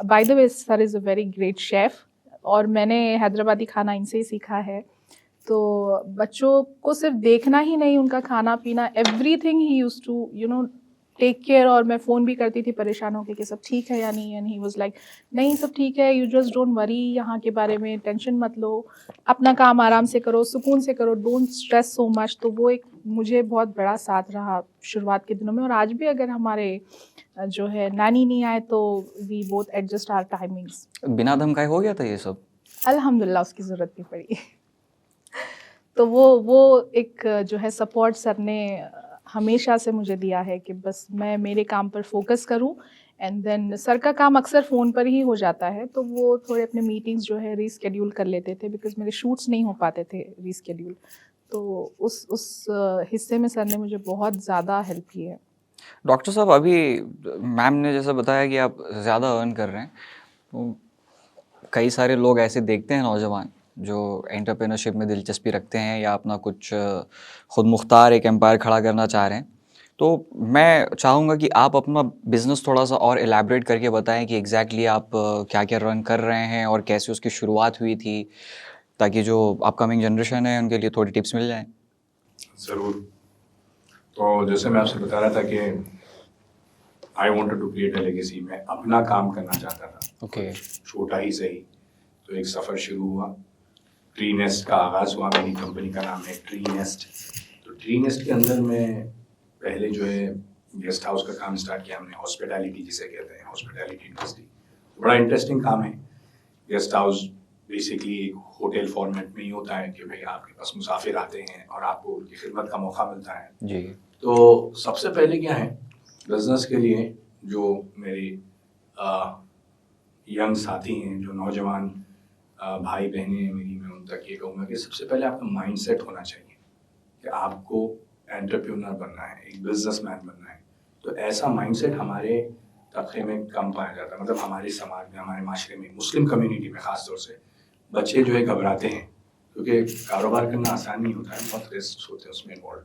By the way sir is a very great chef, और मैंने हैदराबादी खाना इनसे ही सीखा है। तो बच्चों को सिर्फ देखना ही नहीं, उनका खाना पीना, एवरीथिंग ही यूज्ड टू टेक केयर। और मैं फ़ोन भी करती थी परेशान होकर कि सब ठीक है या नहीं, एंड ही वाज लाइक नहीं सब ठीक है, यू जस्ट डोंट वरी, यहाँ के बारे में टेंशन मत लो, अपना काम आराम से करो, सुकून से करो, डोंट स्ट्रेस सो मच। तो वो एक मुझे बहुत बड़ा साथ रहा शुरुआत के दिनों में। और आज भी अगर हमारे जो है नानी नहीं आए तो we both adjust our timings. बिना धमकाए हो गया था ये सब? अल्हम्दुलिल्लाह उसकी ज़रूरत नहीं पड़ी। तो वो एक जो है सपोर्ट सर ने हमेशा से मुझे दिया है कि बस मैं मेरे काम पर फोकस करूं। एंड देन सर का काम अक्सर फ़ोन पर ही हो जाता है, तो वो थोड़े अपने मीटिंग्स जो है रीस्केड्यूल कर लेते थे, बिकॉज मेरे शूट्स नहीं हो पाते थे रीस्केड्यूल। तो उस हिस्से में सर ने मुझे बहुत ज़्यादा हेल्प की है। डॉक्टर साहब, अभी मैम ने जैसा बताया कि आप ज़्यादा अर्न कर रहे हैं, तो कई सारे लोग ऐसे देखते हैं नौजवान जो एंटरप्रेन्योरशिप में दिलचस्पी रखते हैं या अपना कुछ खुद मुख्तार एक एम्पायर खड़ा करना चाह रहे हैं। तो मैं चाहूँगा कि आप अपना बिज़नेस थोड़ा सा और एलैबोरेट करके बताएं कि एग्जैक्टली आप क्या क्या रन कर रहे हैं और कैसे उसकी शुरुआत हुई थी, ताकि जो अपकमिंग जनरेशन है उनके लिए थोड़ी टिप्स मिल जाएं। ज़रूर। तो जैसे मैं आपसे बता रहा था कि I wanted to create a legacy, मैं अपना काम करना चाहता था। ओके। छोटा ही सही। तो एक सफ़र शुरू हुआ, ट्री नेस्ट का आगाज़ हुआ। मेरी कंपनी का नाम है ट्री नेस्ट। तो ट्री नेस्ट के अंदर में पहले जो है गेस्ट हाउस का काम स्टार्ट किया हमने, हॉस्पिटैलिटी जिसे कहते हैं, हॉस्पिटैलिटी इंडस्ट्री। बड़ा इंटरेस्टिंग काम है। गेस्ट हाउस बेसिकली एक होटल फॉर्मेट में ही होता है कि भाई आपके पास मुसाफिर आते हैं और आपको उनकी खिदमत का मौका मिलता है जी। तो सबसे पहले क्या है बिजनेस के लिए, जो मेरे यंग साथी हैं, जो नौजवान भाई बहनें हैं मेरी, मैं उन तक ये कहूँगा कि सबसे पहले आपका माइंड सेट होना चाहिए। कि आपको एंटरप्रेन्योर बनना है, एक बिजनेसमैन बनना है, तो ऐसा माइंडसेट हमारे तबके में कम पाया जाता है। मतलब हमारे समाज में, हमारे माशरे में, मुस्लिम कम्युनिटी में ख़ास तौर से बच्चे जो है घबराते हैं, क्योंकि कारोबार करना आसान नहीं होता है, बहुत रिस्क होते हैं उसमें इन्वॉल्व।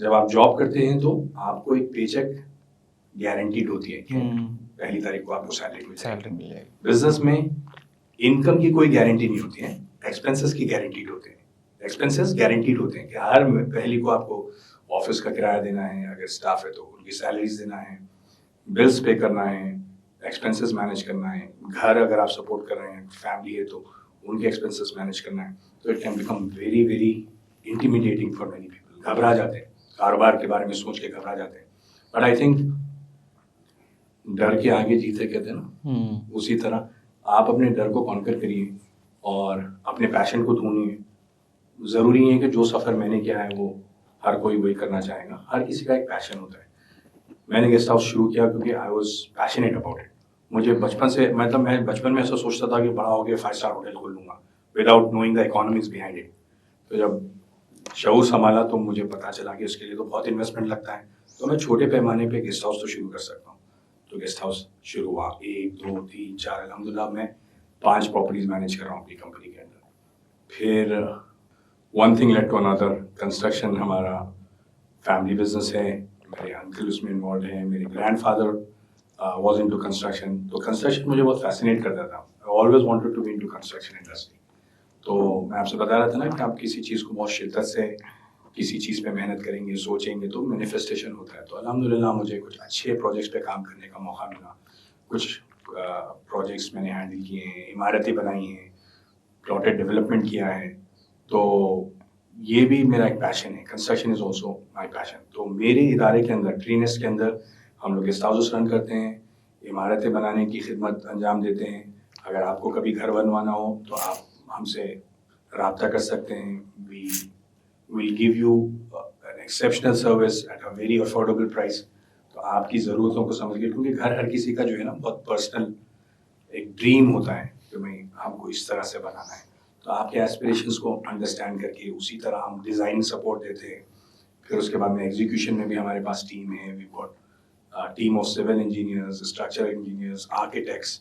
जब आप जॉब करते हैं तो आपको एक पेचेक गारंटीड होती है कि पहली तारीख को आपको सैलरी मिल जाएगी। बिजनेस में इनकम की कोई गारंटी नहीं होती है, एक्सपेंसेस की गारंटीड होते हैं। एक्सपेंसेस गारंटीड होते हैं कि हर पहली को आपको ऑफिस का किराया देना है, अगर स्टाफ है तो उनकी सैलरीज देना है, बिल्स पे करना है, एक्सपेंसेस मैनेज करना है, घर अगर आप सपोर्ट कर रहे हैं, फैमिली है तो उनके एक्सपेंसेस मैनेज करना है। तो it can become very very intimidating for many people. घबरा जाते हैं, कारोबार के बारे में सोच के घबरा जाते हैं। बट आई थिंक डर के आगे जीते कहते हैं ना, उसी तरह आप अपने डर को कॉन्कर करिए और अपने पैशन को ढूंढिए। ज़रूरी नहीं है कि जो सफ़र मैंने किया है वो हर कोई वही करना चाहेगा, हर किसी का एक पैशन होता है। मैंने गेस्ट हाउस शुरू किया क्योंकि I was passionate about it. मुझे बचपन से, मतलब मैं बचपन में ऐसा सोचता था कि बड़ा हो गया 5 स्टार होटल खोल लूँगा without knowing the economics behind it. तो जब शऊर संभाला तो मुझे पता चला कि उसके लिए तो बहुत इन्वेस्टमेंट लगता है, तो मैं छोटे पैमाने पे गेस्ट हाउस तो शुरू कर सकता हूँ। तो गेस्ट हाउस शुरू हुआ, 1 2 3 4, अल्हम्दुलिल्लाह मैं 5 प्रॉपर्टीज मैनेज कर रहा हूँ अपनी कंपनी के अंदर। फिर one thing led to another, construction हमारा फैमिली बिजनेस है, मेरे अंकल उसमें इन्वॉल्व हैं, मेरे ग्रैंडफादर वाज इनटू कंस्ट्रक्शन। तो कंस्ट्रक्शन मुझे बहुत फैसिनेट करता था, I always wanted to be into construction industry. तो मैं आपसे बता रहा था ना कि आप किसी चीज़ को बहुत शिद्दत से किसी चीज़ पे मेहनत करेंगे, सोचेंगे तो मैनिफेस्टेशन होता है। तो अल्हम्दुलिल्लाह मुझे कुछ अच्छे प्रोजेक्ट्स पे काम करने का मौका मिला। कुछ प्रोजेक्ट्स मैंने हैंडल किए हैं, इमारतें बनाई हैं, प्लॉटेड डेवलपमेंट किया है। तो ये भी मेरा एक पैशन है, construction is also my passion. तो मेरे इदारे के अंदर, ट्रीनेस्ट के अंदर, हम लोग गेस्ट हाउसेस रन करते हैं, इमारतें बनाने की खिदमत अंजाम देते हैं। अगर आपको कभी घर बनवाना हो तो आप हमसे रब्ता कर सकते हैं। We will give you an exceptional service at a very affordable price. तो आपकी ज़रूरतों को समझ के, क्योंकि घर हर किसी का जो है ना बहुत पर्सनल एक ड्रीम होता है कि मैं हमको इस तरह से बनाना है। तो आपके एस्पिरेशंस को अंडरस्टैंड करके उसी तरह हम डिज़ाइन सपोर्ट देते हैं। फिर उसके बाद में एग्जीक्यूशन में भी हमारे पास टीम है। We got team of civil engineers, structural engineers, architects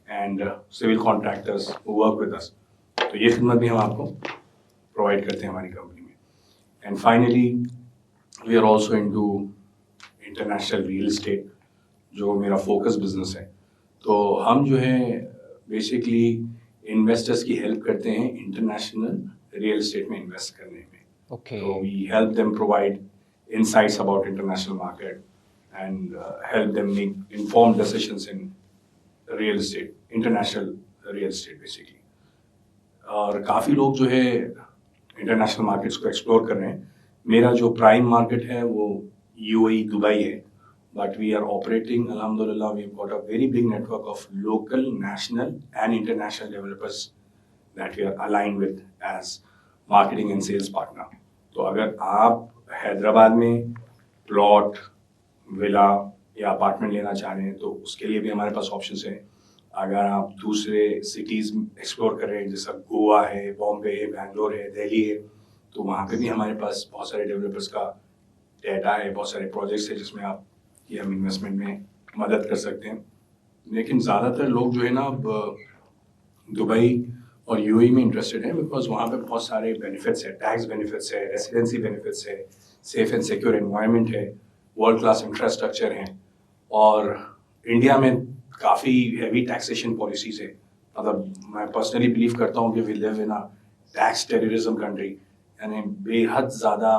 and civil contractors who work with us. तो ये खिदमत भी हम आपको प्रोवाइड करते हैं हमारी कंपनी में। And finally we are also into international real estate, जो मेरा फोकस बिजनेस है। तो हम जो है बेसिकली इन्वेस्टर्स की हेल्प करते हैं इंटरनेशनल रियल इस्टेट में इन्वेस्ट करने में। तो we help them provide insights about international market and help them make informed decisions in real estate, international real estate basically. और काफ़ी लोग जो है इंटरनेशनल मार्केट्स को एक्सप्लोर कर रहे हैं। मेरा जो प्राइम मार्केट है वो UAE दुबई है, बट वी आर ऑपरेटिंग अल्हम्दुलिल्लाह we have got a very big network of local, national and international developers that we are align with as marketing and sales partner. तो अगर आप हैदराबाद में plot, villa या apartment लेना चाह रहे हैं तो उसके लिए भी हमारे पास ऑप्शंस हैं। अगर आप दूसरे सिटीज़ एक्सप्लोर कर रहे हैं, जैसा गोवा है, बॉम्बे है, बैंगलोर है, दिल्ली है, तो वहाँ पे भी हमारे पास बहुत सारे डेवलपर्स का डेटा है, बहुत सारे प्रोजेक्ट्स हैं जिसमें आप ये हम इन्वेस्टमेंट में मदद कर सकते हैं। लेकिन ज़्यादातर लोग जो है ना अब दुबई और UAE में इंटरेस्टेड हैं, बिकॉज वहाँ पे बहुत सारे बेनिफिट्स है, टैक्स बेनिफिट्स है, रेसिडेंसी बेनिफिट्स है, सेफ एंड सिक्योर एनवायरनमेंट है, वर्ल्ड क्लास इंफ्रास्ट्रक्चर हैं। और इंडिया में काफ़ी हैवी टैक्सेशन पॉलिसीज़ है। मतलब मैं पर्सनली बिलीव करता हूँ कि we live in a tax terrorism country, यानी बेहद ज़्यादा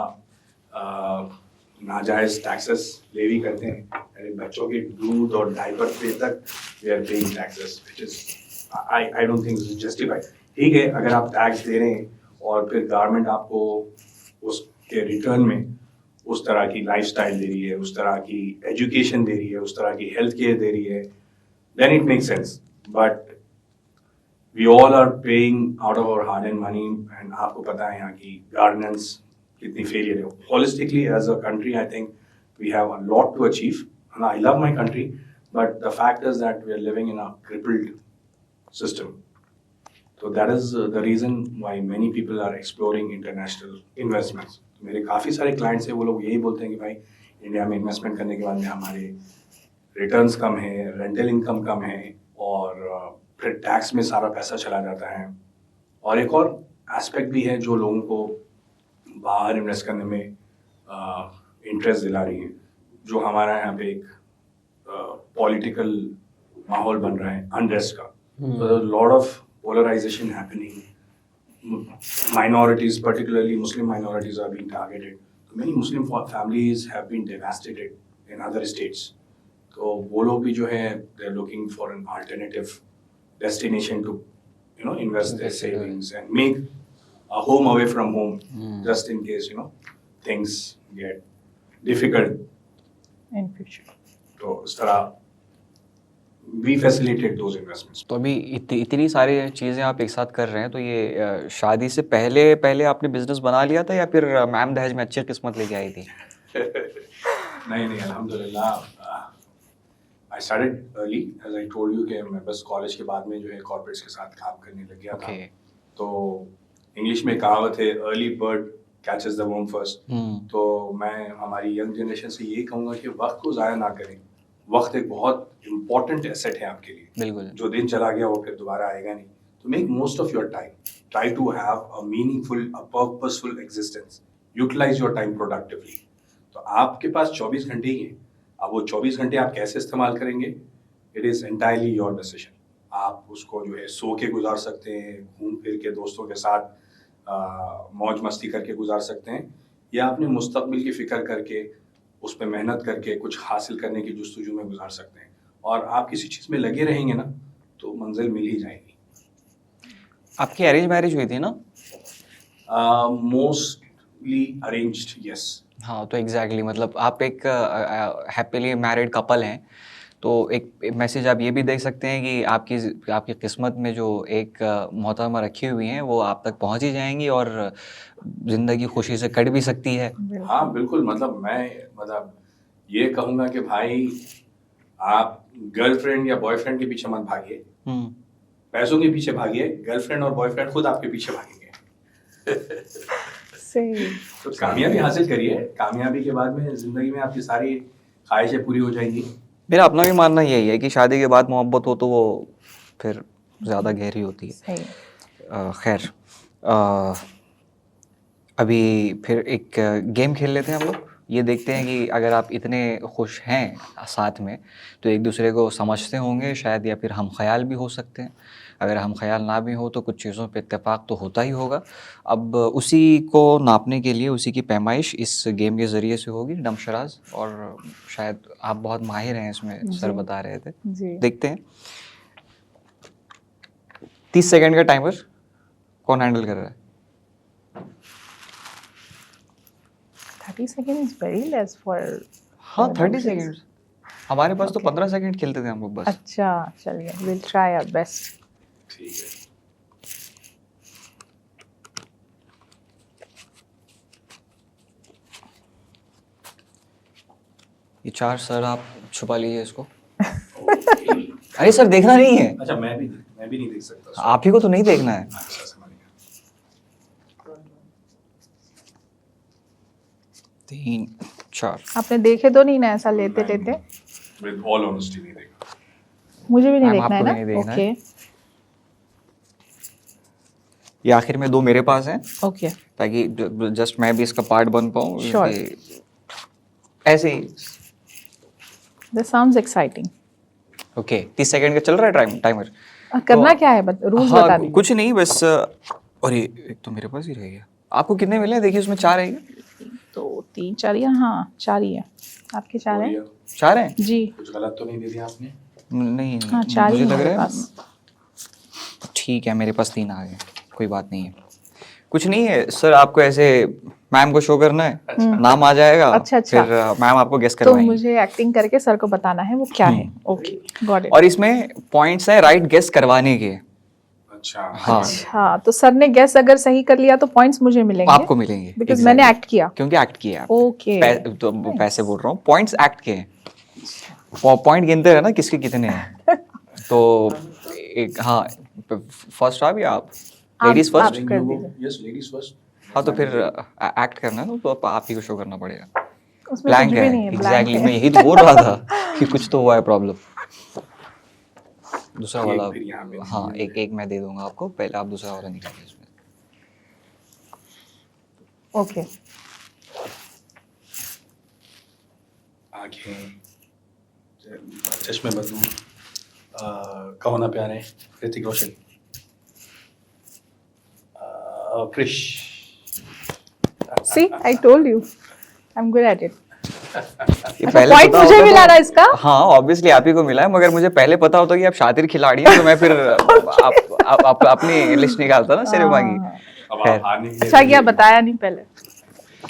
नाजायज़ टैक्सेस लेवी करते हैं। यानी बच्चों के दूध और डायपर पे तक we are paying taxes, which is I don't think this is justified। ठीक है, अगर आप टैक्स दे रहे हैं और फिर गवर्नमेंट आपको उसके रिटर्न में उस तरह की लाइफस्टाइल दे रही है, उस तरह की एजुकेशन दे रही है, उस तरह की हेल्थ केयर दे रही है, then it makes sense। But we all are paying out of our hard-earned money, and आपको पता है यहाँ की गवर्नेंस कितनी फेलियर है। Holistically as a country, I think we have a lot to achieve, and I love my country, but the fact is that we are living in a crippled system. तो that is the reason why many people are exploring international investments. मेरे काफ़ी सारे clients हैं, वो लोग यही बोलते हैं कि भाई इंडिया में इन्वेस्टमेंट करने के बाद में हमारे रिटर्न्स कम है, रेंटल इनकम कम है, और फिर टैक्स में सारा पैसा चला जाता है। और एक और एस्पेक्ट भी है जो लोगों को बाहर इन्वेस्ट करने में इंटरेस्ट दिला रही है, जो हमारा यहाँ पे एक पॉलिटिकल माहौल बन रहा है अनरेस्ट का। Lot of polarization happening, minorities, particularly Muslim minorities, are being targeted. So many Muslim families have been devastated in other states. तो वो लोग भी जो है they're looking for an alternative destination to invest their savings and make a home away from home, just in case things get difficult. In future. तो इस तरह we facilitate those investments. तो अभी इतनी सारी चीज़ें आप एक साथ कर रहे हैं, तो ये शादी से पहले आपने बिजनेस बना लिया था या फिर मैम दहेज में अच्छी किस्मत लेके आई थी? नहीं अल्हम्दुलिल्लाह I started early, as I told you कि मैं बस कॉलेज के बाद में जो है कॉर्पोरेट्स के साथ काम करने लग गया था। तो इंग्लिश में कहावत है early bird catches the worm first. तो मैं हमारी यंग जनरेशन से यही कहूँगा कि वक्त को ज़ाया ना करें। वक्त एक बहुत इंपॉर्टेंट एसेट है आपके लिए, बिल्कुल। जो दिन चला गया वो फिर दोबारा आएगा नहीं। तो make most of your time, try to have a meaningful, a purposeful existence, utilize your time productively. तो आपके पास 24 घंटे ही हैं, अब वो 24 घंटे आप कैसे इस्तेमाल करेंगे, it is entirely your decision. आप उसको जो है सो के गुजार सकते हैं, घूम फिर के दोस्तों के साथ मौज मस्ती करके गुजार सकते हैं, या अपने मुस्तकबिल की फ़िक्र करके उस पर मेहनत करके कुछ हासिल करने की जुस्तजू में गुजार सकते हैं। और आप किसी चीज़ में लगे रहेंगे ना तो मंजिल मिल ही जाएगी। आपकी अरेंज मैरिज हुई थी ना? Mostly arranged, yes. हाँ, तो एग्जैक्टली मतलब आप एक हैप्पीली मैरिड कपल हैं, तो एक मैसेज आप ये भी देख सकते हैं कि आपकी किस्मत में जो एक मोहतरमा रखी हुई हैं वो आप तक पहुंच ही जाएंगी और ज़िंदगी खुशी से कट भी सकती है। हाँ बिल्कुल, मतलब ये कहूँगा कि भाई आप गर्लफ्रेंड या बॉयफ्रेंड के पीछे मत भागिए, पैसों के पीछे भागिए, गर्लफ्रेंड और बॉयफ्रेंड खुद आपके पीछे भागेंगे। सही। तो कामयाबी हासिल करिए, कामयाबी के बाद में जिंदगी में आपकी सारी ख्वाहिशें पूरी हो जाएंगी। मेरा अपना भी मानना यही है कि शादी के बाद मोहब्बत हो तो वो फिर ज़्यादा गहरी होती है। सही। खैर, अभी फिर एक गेम खेल लेते हैं हम लोग। ये देखते हैं कि अगर आप इतने खुश हैं साथ में तो एक दूसरे को समझते होंगे शायद, या फिर हम ख्याल भी हो सकते हैं। अगर हम ख्याल ना भी हो तो कुछ चीज़ों पे इत्तेफाक तो होता ही होगा। अब उसी को नापने के लिए उसी की पैमाइश इस गेम के ज़रिए से होगी, डमशराज, और शायद आप बहुत माहिर हैं इसमें, सर बता रहे थे। जी। देखते हैं 30 सेकंड का टाइमर कौन हैंडल कर रहा है? 30 seconds is very less for. हाँ, 30 सेकंड। हमारे पास तो 15 सेकंड खेलते थे हम लोग बस। अच्छा, चलिए, we'll try our best. ठीक है। ये 4 सर आप छुपा लीजिए इसको। अरे सर, देखना नहीं है। अच्छा, मैं भी नहीं देख सकता। आप ही को तो नहीं देखना है। अच्छा, समझ गया। 3 4। आपने देखे तो नहीं ना ऐसा लेते लेते? With all honesty नहीं देखा। मुझे भी नहीं मैम, देखना है आपको ना? नहीं देखना ओके है। ये आखिर में 2 मेरे पास हैं ओके। ताकि जस्ट मैं भी इसका पार्ट बन पाऊँ। Sure. ऐसे ही। This sounds exciting. Okay, 30 second का चल रहा है टाइमर। करना क्या है, रूल्स बता दीजिए। कुछ नहीं, बस और ये एक तो मेरे पास ही रह गया। आपको कितने मिले हैं? देखिए उसमें 4 है। 2 3 4 या हाँ 4 ही है। आपके 4 हैं? 4 हैं जी। कुछ गलत तो नहीं दे दिया आपने? नहीं, हाँ, 4 ही मुझे लग मेरे रहा है। पास। ठीक है, मेरे पास 3 आ गए, कोई बात नहीं है। कुछ नहीं है सर, आपको ऐसे मैम को शो करना है, नाम आ जाएगा। अच्छा। फिर मैम आपको गेस तो करवाएंगी। मुझे एक्टिंग करके सर को बताना है वो क्या है। Okay, got it. और इसमें पॉइंट्स हैं राइट गेस करवाने के। अच्छा। हाँ, अच्छा, तो सर ने गेस अगर सही कर लिया तो पॉइंट्स मुझे मिलेंगे? आपको मिलेंगे बिकॉज मैंने एक्ट किया। क्योंकि एक्ट किया है। ओके। तो पैसे बोल रहा हूँ, पॉइंट्स एक्ट के हैं। पॉइंट गिनते रहे ना किसके कितने हैं। तो एक हाँ, फर्स्ट आप या आप? लेडीज आप फर्स्ट? कर दीजिए। Yes, ladies first. हाँ तो फिर एक्ट करना है ना, तो आप ही को शो करना पड़ेगा। उसमें ब्लैंक कुछ है भी नहीं है, blank एग्जैक्टली, है। मैं यही तो बोल रहा था कि कुछ तो हुआ है प्रॉब्लम। दूसरा वाला, फिर यहाँ पे हाँ एक मैं दे दूंगा आपको, पहले आप दूसरा वाला निकालिए इसमें। ओके, आंखें, चश्मे बदलूं, कहो ना प्यारे, Hrithik Roshan, Krrish. See I told you I am good at it. ये अच्छा, पहले point पता मुझे होता मिला तो- ना इसका? हाँ ऑब्वियसली आप ही को मिला है, मगर मुझे पहले पता होता कि आप शातिर खिलाड़ी हैं तो मैं फिर आप अपनी लिस्ट निकालता ना सिनेमा की। अब खैर। आप हारने के लिए अच्छा किया, बताया नहीं पहले।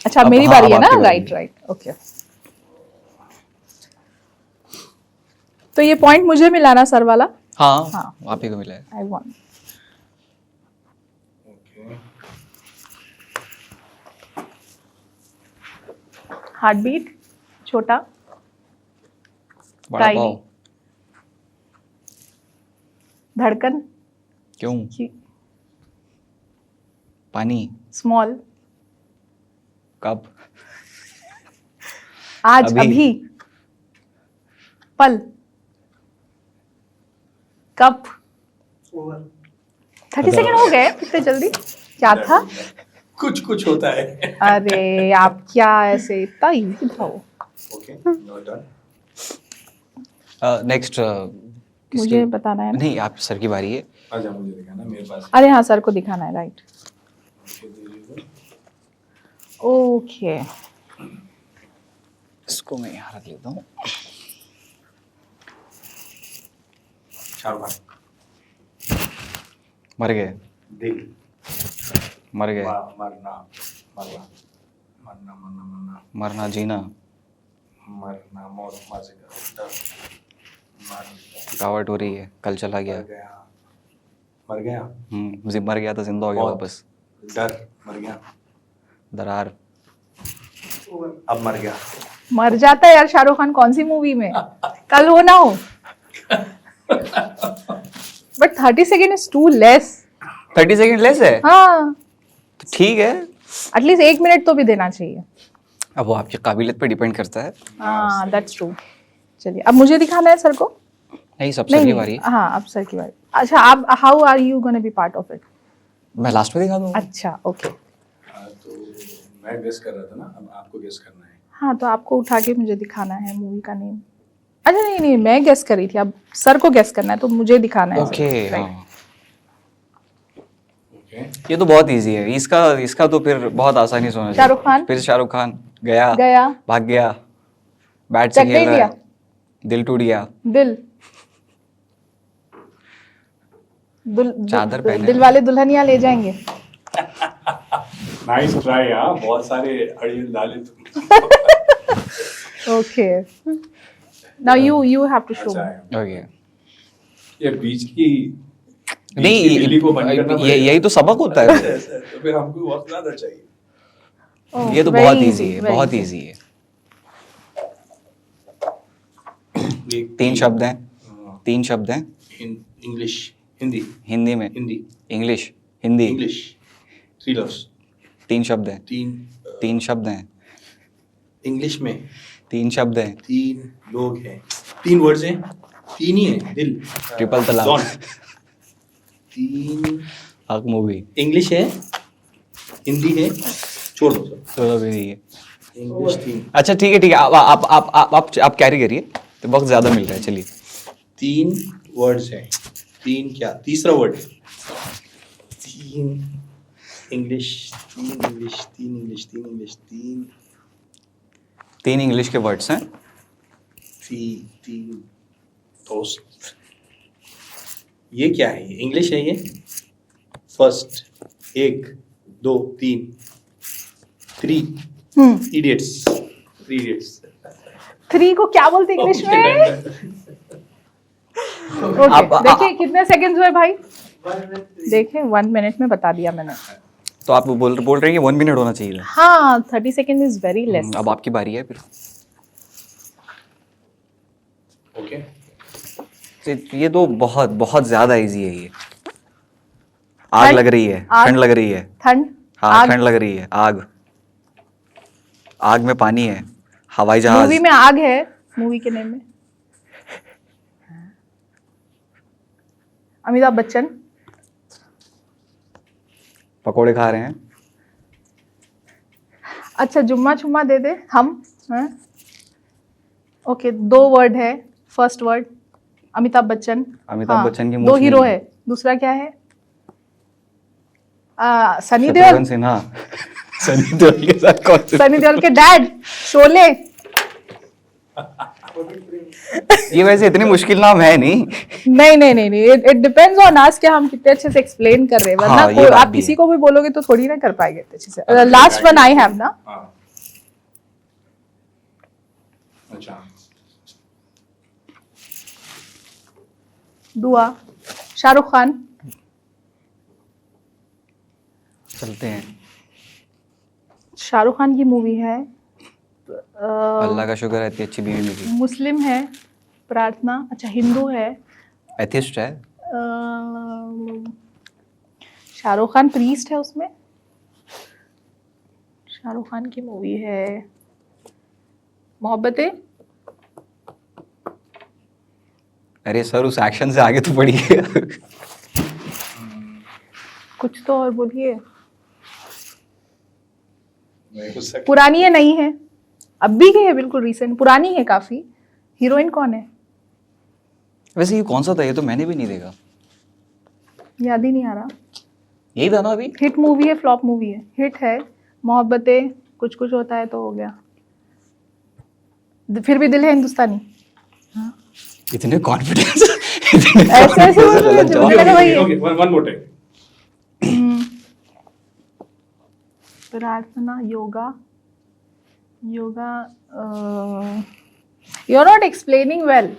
अच्छा अब मेरी हाँ, बारी अब है ना, आपकी बारी राइट है। Right okay. तो ये पॉइंट मुझे मिला ना सर वाला? हाँ हाँ। आप ही को मिला है। I want. Okay, heart beat छोटा, बड़ा Tiny. पाव धड़कन क्यों? पानी स्मॉल, कब? आज अभी। अभी, पल, कप। 30 सेकंड हो गए इतने जल्दी? क्या था? कुछ होता है। अरे आप क्या ऐसे, इतना इजी था वो। Okay, no done. नेक्स्ट मुझे बताना है ना? नहीं, आप सर की बारी है। आजा, मुझे दिखाना, मेरे पास अरे हाँ सर को दिखाना है, राइट। ओके, इसको मैं यहाँ रख लेता हूँ। शाहरुख खान, मर गए, दिल, मर गए, मरना, मरना, मरना, मरना, मरना, मरना जीना, मरना, मौत, मर गया, मर थकावट हो रही है, कल चला गया। गया, मर गया, मर गया था जिंदा हो गया मौत, वापस। डर, मर गया, दरार, अब मर गया। मर जाता है यार शाहरुख खान कौन सी मूवी में, कल हो ना हो। But 30 second is too less. 30 second less है, हाँ, तो ठीक है। एटलीस्ट 1 मिनट तो भी देना चाहिए। अब वो आपकी काबिलियत पे डिपेंड करता है। हाँ दैट्स ट्रू। चलिए अब मुझे दिखाना है सर को? नहीं, सब सर की बारी है। हाँ अब सर की बारी। अच्छा, आप how are you gonna be part of it? मैं लास्ट में दिखा दूंगा। अच्छा ओके। तो मैं गेस कर रहा था ना, अब आपको गेस करना है। हाँ तो आपको उठा के मुझे दिखाना है मूवी का नेम। अच्छा नहीं नहीं, मैं गेस कर रही थी, अब सर को गेस करना है तो मुझे दिखाना है। Okay right? हाँ, ओके, ये तो बहुत इजी है। इसका तो फिर बहुत आसानी से होना चाहिए। शाहरुख खान? फिर शाहरुख खान गया, गया, भाग गया, बैट से चक खेल नहीं रहा दिया, है, दिल टूट गया। दिल चादर पहने। दिल वाले दुल्हनिया ले जाएंगे। Nice try. हाँ, बहुत सारे अड़ियल डाले तुम। Okay, now you have to show. अच्छा है। ओके, ये बीच की नहीं बिल्ली को बंद करना ये यही तो सबक होता है। तो फिर हमको वक्त ज्यादा चाहिए। ये तो बहुत इजी है, बहुत इजी है। तीन शब्द हैं, तीन शब्द हैं इंग्लिश, हिंदी, हिंदी में, Hindi, English, Hindi, English, three loves, तीन शब्द हैं, तीन, तीन शब्द हैं, इंग्लिश में तीन शब्द हैं, तीन लोग हैं, तीन वर्ड्स हैं, तीन ही है, दिल, ट्रिपल तलाक। डॉन, तीन, हक मूवी इंग्लिश है, हिंदी है, छोड़ दो सब, तो भी नहीं है। इंग्लिश तीन, अच्छा ठीक है ठीक है, आप कैरी करिए, तो वक्त ज्यादा मिल रहा है। चलिए, तीन वर्ड्स हैं, तीन क्या, तीसरा वर्ड है, तीन इंग्लिश, तीन इंग्लिश, तीन इंग्लिश, तीन इंग्लिश, तीन, तीन इंग्लिश के वर्ड्स हैं। तीन दोस्त, ये क्या है? ये इंग्लिश है ये। फर्स्ट, एक, दो, तीन, थ्री इडियट्स, थ्री इडियट्स। 3 को क्या बोलते इंग्लिश में? ओके, देखिए कितने सेकंड्स हुए भाई, देखिए 1 मिनट में बता दिया मैंने। तो आप बोल रहे हैं कि 1 मिनट होना चाहिए था। हाँ 30 सेकंड इज वेरी लेस। अब आपकी बारी है फिर। ओके, ये तो बहुत बहुत ज्यादा इजी है ये। आग ठंड, लग रही है, आग, ठंड लग रही है। ठंड, हाँ आग। ठंड लग रही है। आग, आग में पानी है। हवाई जहाज। मूवी में आग है, मूवी के नेम में। अमिताभ बच्चन। पकोड़े खा रहे हैं। अच्छा जुम्मा छुम्मा दे दे हम। हाँ? ओके 2 वर्ड है। First word Amitabh Bachchan. अमिताभ बच्चन की 2 मूछनी। हीरो है। दूसरा क्या है? सनी शत्रुघ्न देओल। सिन्हा। सनी देओल के साथ कौन सी? सनी देओल के डैड शोले। ये वैसे इतनी मुश्किल नाम है नहीं। नहीं इट डिपेंड्स ऑन अस कि हम कितने अच्छे से एक्सप्लेन कर रहे हैं, वरना हाँ, ये कोई बात आप भी किसी है। को भी बोलोगे तो थोड़ी ना कर पाएंगे अच्छे से। लास्ट वन आई हैव ना। हाँ अच्छा दुआ। शाहरुख खान। चलते हैं। शाहरुख खान की मूवी है। अल्लाह का शुक्र है इतनी अच्छी बीवी मिली। मुस्लिम है। प्रार्थना। अच्छा हिंदू है। एथिस्ट है। शाहरुख खान प्रीस्ट है उसमें। शाहरुख खान की मूवी है मोहब्बतें। अरे सर उस एक्शन से आगे तो बढ़िए। कुछ तो और बोलिए। नहीं हो सकता। पुरानी है, नहीं है, अब भी की है, बिल्कुल रिसेंट, पुरानी है काफी। हीरोइन कौन है? वैसे ये कौन सा था? ये तो मैंने भी नहीं देखा। याद ही नहीं आ रहा। यही था ना अभी। हिट मूवी है फ्लॉप मूवी है? हिट है। मोहब्बतें, कुछ कुछ होता है तो हो गया। फिर भी दिल है हिंदुस्तानी। इतने कॉन्फिडेंस। ऐसे ऐसे बोल रहे थे, मुझे लगा वही है। Okay, one more time. प्रार्थना। Yoga. Yoga. You are not explaining well.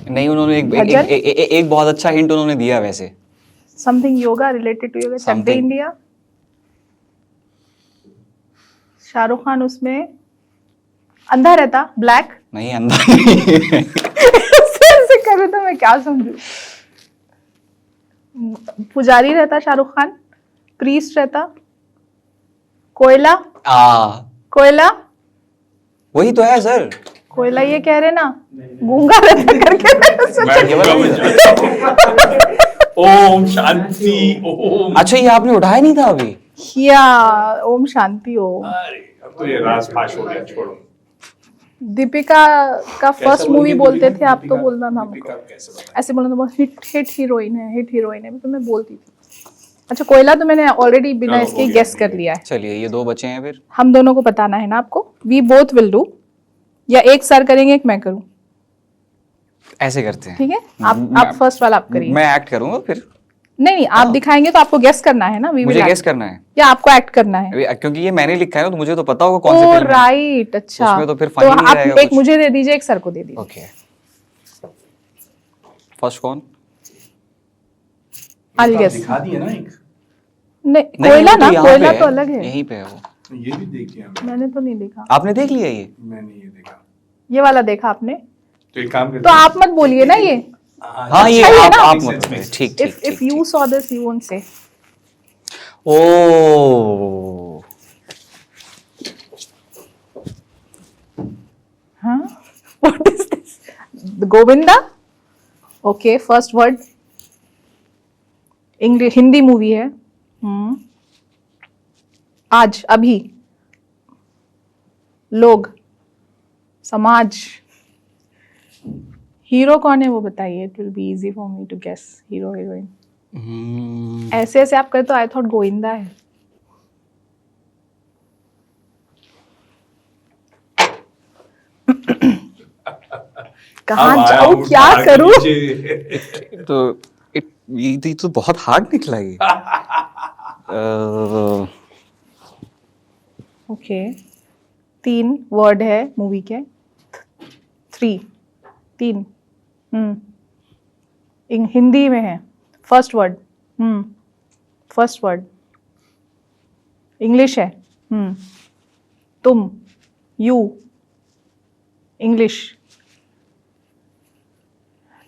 नहीं उन्होंने भजन? एक बहुत अच्छा हिंट उन्होंने दिया वैसे। Something yoga related to yoga. चक दे Something. इंडिया। शाहरुख खान उसमें अंधा रहता, ब्लैक। नहीं अंदर। ऐसे करूँ तो मैं क्या समझू? पुजारी रहता शाहरुख खान। प्रीस्ट रहता। कोयला। कोयला। वही तो है सर। कोयला ये कह रहे ना, गूंगा रहता करके। ये वाला नहीं था। ओम शांति ओम। अच्छा ये आपने उठाया नहीं था अभी। या ओम शांति ओम। अरे अब तो ये राज फाश हो गया, छोड़ो। दीपिका का फर्स्ट मूवी बोलते थे आप, तो बोलना था दीपिका हमको। कैसे बताएं? ऐसे बोलना था बहुत हिट हीरोइन है, हिट हीरोइन है, तो मैं बोलती थी। अच्छा कोयला तो मैंने ऑलरेडी बिना चलो, इसके हो गया, गेस हो कर गया। लिया है। चलिए ये 2 बचे हैं फिर। हम दोनों को बताना है ना आपको। वी बोथ विल डू, या एक सर करेंगे एक मैं करूं, ऐसे करते हैं। ठीक है? आप फर्स्ट वाला आप करिए। मैं एक्ट करूंगा फिर। नहीं आप दिखाएंगे तो आपको गेस करना है ना। वी मुझे विल गेस करना है या आपको एक्ट करना है? अभी, क्योंकि ये मैंने लिखा है ना तो मुझे तो पता होगा कौन सी ओ फिल्म है। राइट, अच्छा उसमें तो फिर funny नहीं आप रहेगा एक कुछ। मुझे दे दीजिए, एक सर को दे दीजिए। ओके फर्स्ट कौन? I'll guess। दिखा दिया ना एक, नहीं नहीं, कोयला वो तो ना, यहाँ पे कोयला है, तो अलग है। यहीं पे है वो। ये भी देख लिया मैंने तो नहीं देखा। आपने देख लिया ये? मैंने ये देखा। ये वाला देखा आपने? तो एक काम करते तो हैं। आप मत बोलिए ना ये। हाँ ये अच्छा ही है ना? आप Makes मत sense, बोलिए। makes ठीक ठीक इफ ठीक यू ठीक। Saw this you won't say. ओ हाँ what is this? Govinda. Okay first word English, Hindi movie है। आज, अभी, लोग, समाज। हीरो कौन है वो बताइए। It will be easy for me to guess hero heroine. ऐसे ऐसे आप कहे तो आई थॉट गोविंदा है। कहाँ अब आया जाऊँ, हूँ क्या उठा के करूँ? नीचे। तो ये तो बहुत हार्ड निकला ये। ओके 3 वर्ड है मूवी के। 3 हिंदी में है। First word first word English है। तुम, यू, इंग्लिश।